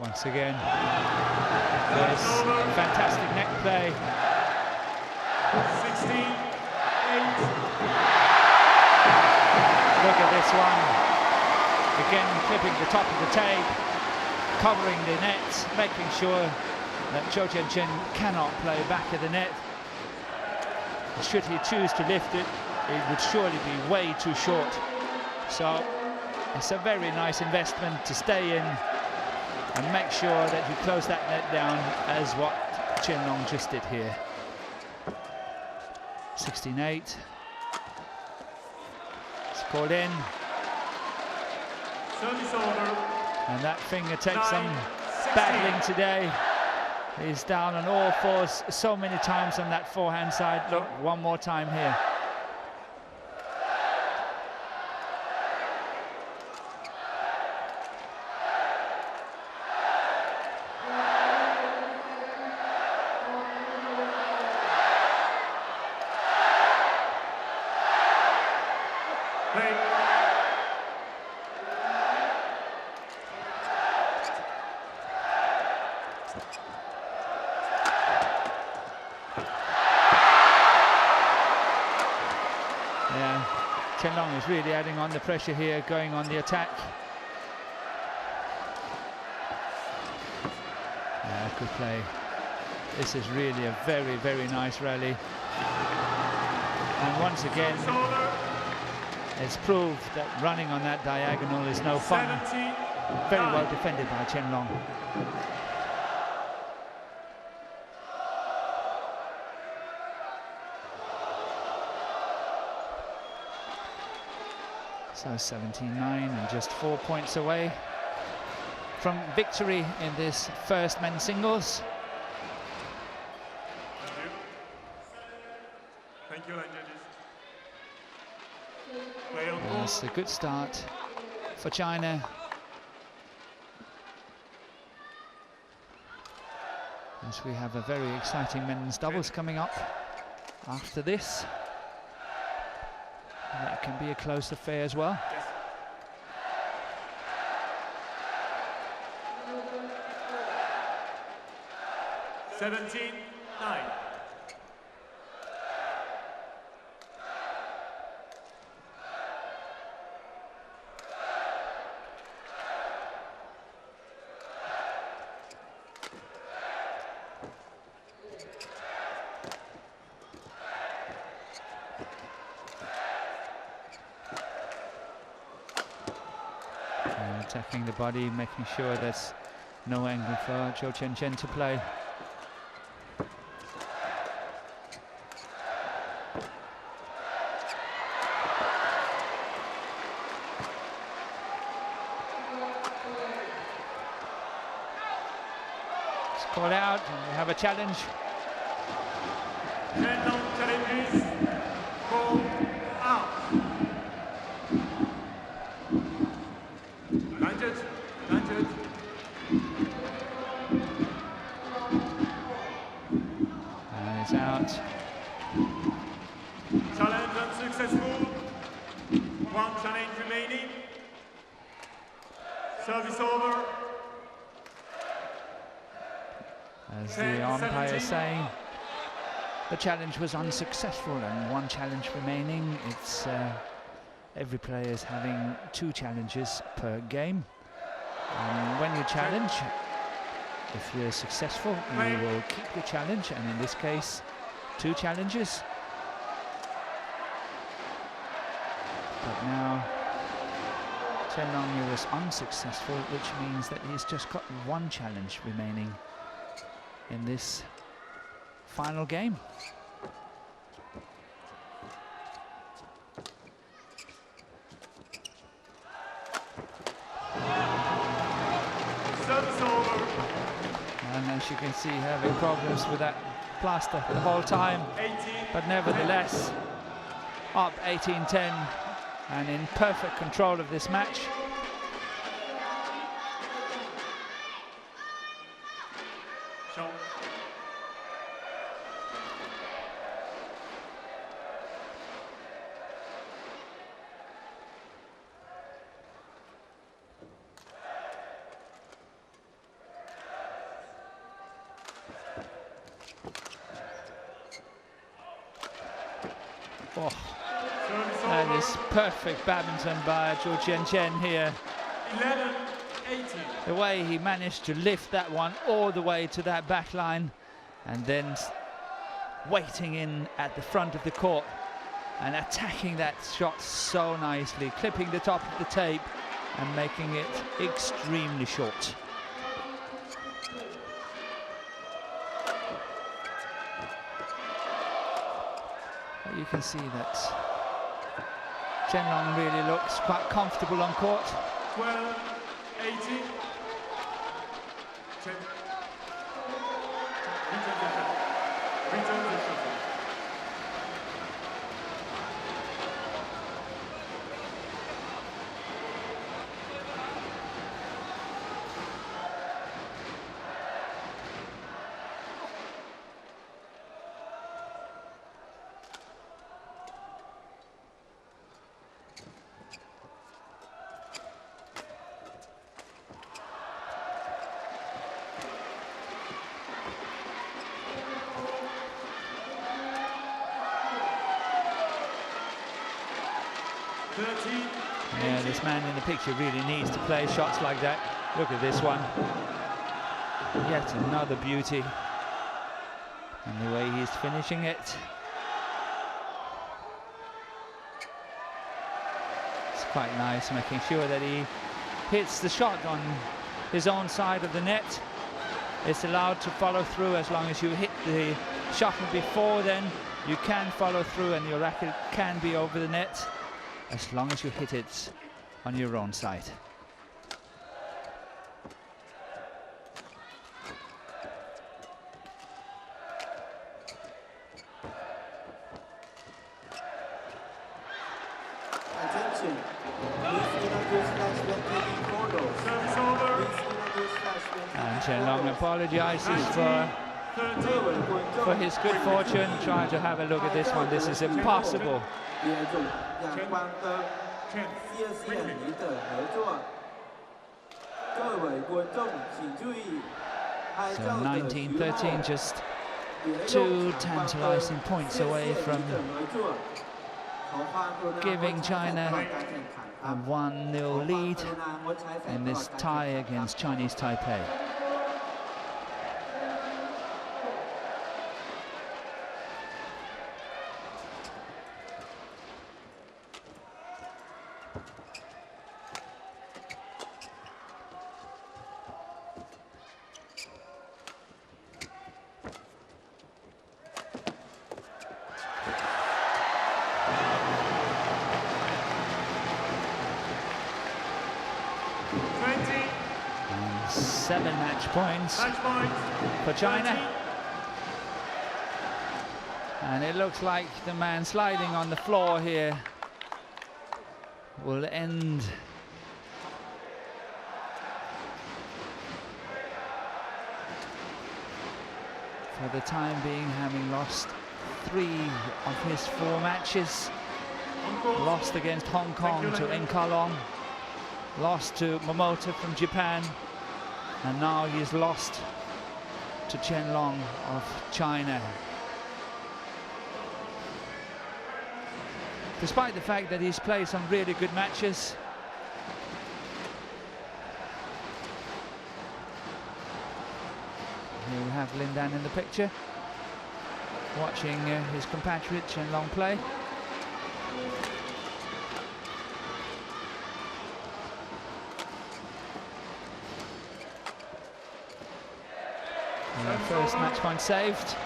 Once again, there's fantastic net play. 16-8. Look at this one. Again, clipping the top of the tape, covering the net, making sure that CHOU Tien Chen cannot play back of the net. Should he choose to lift it, it would surely be way too short. So it's a very nice investment to stay in and make sure that you close that net down, as what Chen Long just did here. 16-8. It's called in. Service over. And that finger takes some battling today. He's down on all fours so many times on that forehand side. Look, one more time here. Chen Long is really adding on the pressure here, going on the attack. Yeah, good play. This is really a very nice rally. And once again, it's proved that running on that diagonal is no fun. Very well defended by Chen Long. So 17-9 and just 4 points away from victory in this first men's singles. Thank you, line judges. Play on court. That's a good start for China. As we have a very exciting men's doubles coming up after this. That can be a close affair as well. Yes. Seventeen, 9. Attacking the body, making sure there's no angle for CHOU Tien Chen to play. It's called out, and we have a challenge. 10 long challenges. Call out. Line judge. Line judge. And it's out. Challenge unsuccessful. 1 challenge remaining. Service over. As the umpire is saying, the challenge was unsuccessful and 1 challenge remaining. It's every player is having 2 challenges per game. And when you challenge, if you're successful, you will keep your challenge, and in this case, 2 challenges. But now, Chen Long was unsuccessful, which means that he's just got 1 challenge remaining in this final game. Service over. And as you can see, having problems with that plaster the whole time. 18. But nevertheless, up 18-10 and in perfect control of this match. Show. Oh, Service that over. is perfect badminton by CHOU Tien Chen here. 11, 18. The way he managed to lift that one all the way to that back line and then waiting in at the front of the court and attacking that shot so nicely, clipping the top of the tape and making it extremely short. But you can see that Chen Long really looks quite comfortable on court. 12, 18. Check. Return the shot. Return the shot. Yeah, this man in the picture really needs to play shots like that. Look at this one. Yet another beauty. And the way he's finishing it. It's quite nice, making sure that he hits the shot on his own side of the net. It's allowed to follow through as long as you hit the shot before then. You can follow through and your racket can be over the net, as long as you hit it on your own side. use flash when taking photos. Service over. Please do not use flash when taking And Chen Long photos. apologizes 13. for his good fortune, trying to have a look at this one. This is impossible. 也祝仰光的 10. 谢谢你的合作。各位观众请注意，拍 So 照的时候 19-13, just 别用 two 闪光灯 tantalizing points away from 谢谢你的合作。ขอความกรุณา giving งดใช้แฟลช China ตลอดการแข่งขันค a รับ 1-0 lead ขอความกรุณางดใช้แฟลช in ตลอ this ดการแข่งขัน tie against Chinese Taipei. And 7 match points Match point. for China. 13. And it looks like the man sliding on the floor here will end for the time being, having lost 3 of his 4 matches. Lost against Hong Kong to Enkalong, lost to Momota from Japan, and now he's lost to Chen Long of China. Despite the fact that he's played some really good matches. Here we have Lin Dan in the picture, watching his compatriot Chen Long play. First match point saved.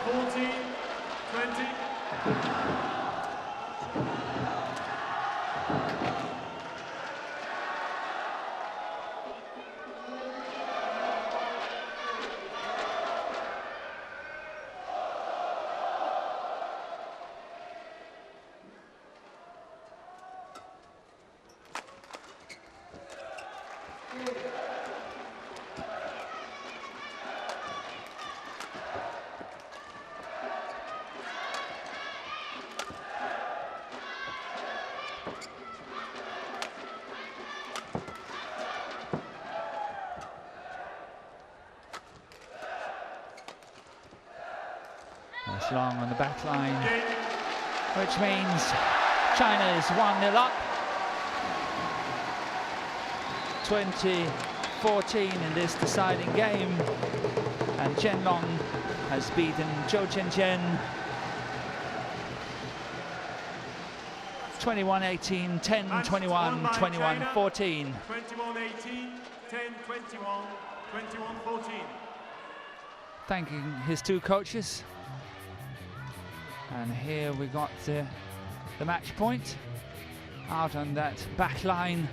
14, 20. That's Long on the back line, which means China is 1-0 up. 20-14 in this deciding game, and Chen Long has beaten CHOU Tien Chen 21-18, 10-21, 21-14. 21-18, 10-21, 21-14. Thanking his 2 coaches. And here we got the match point out on that back line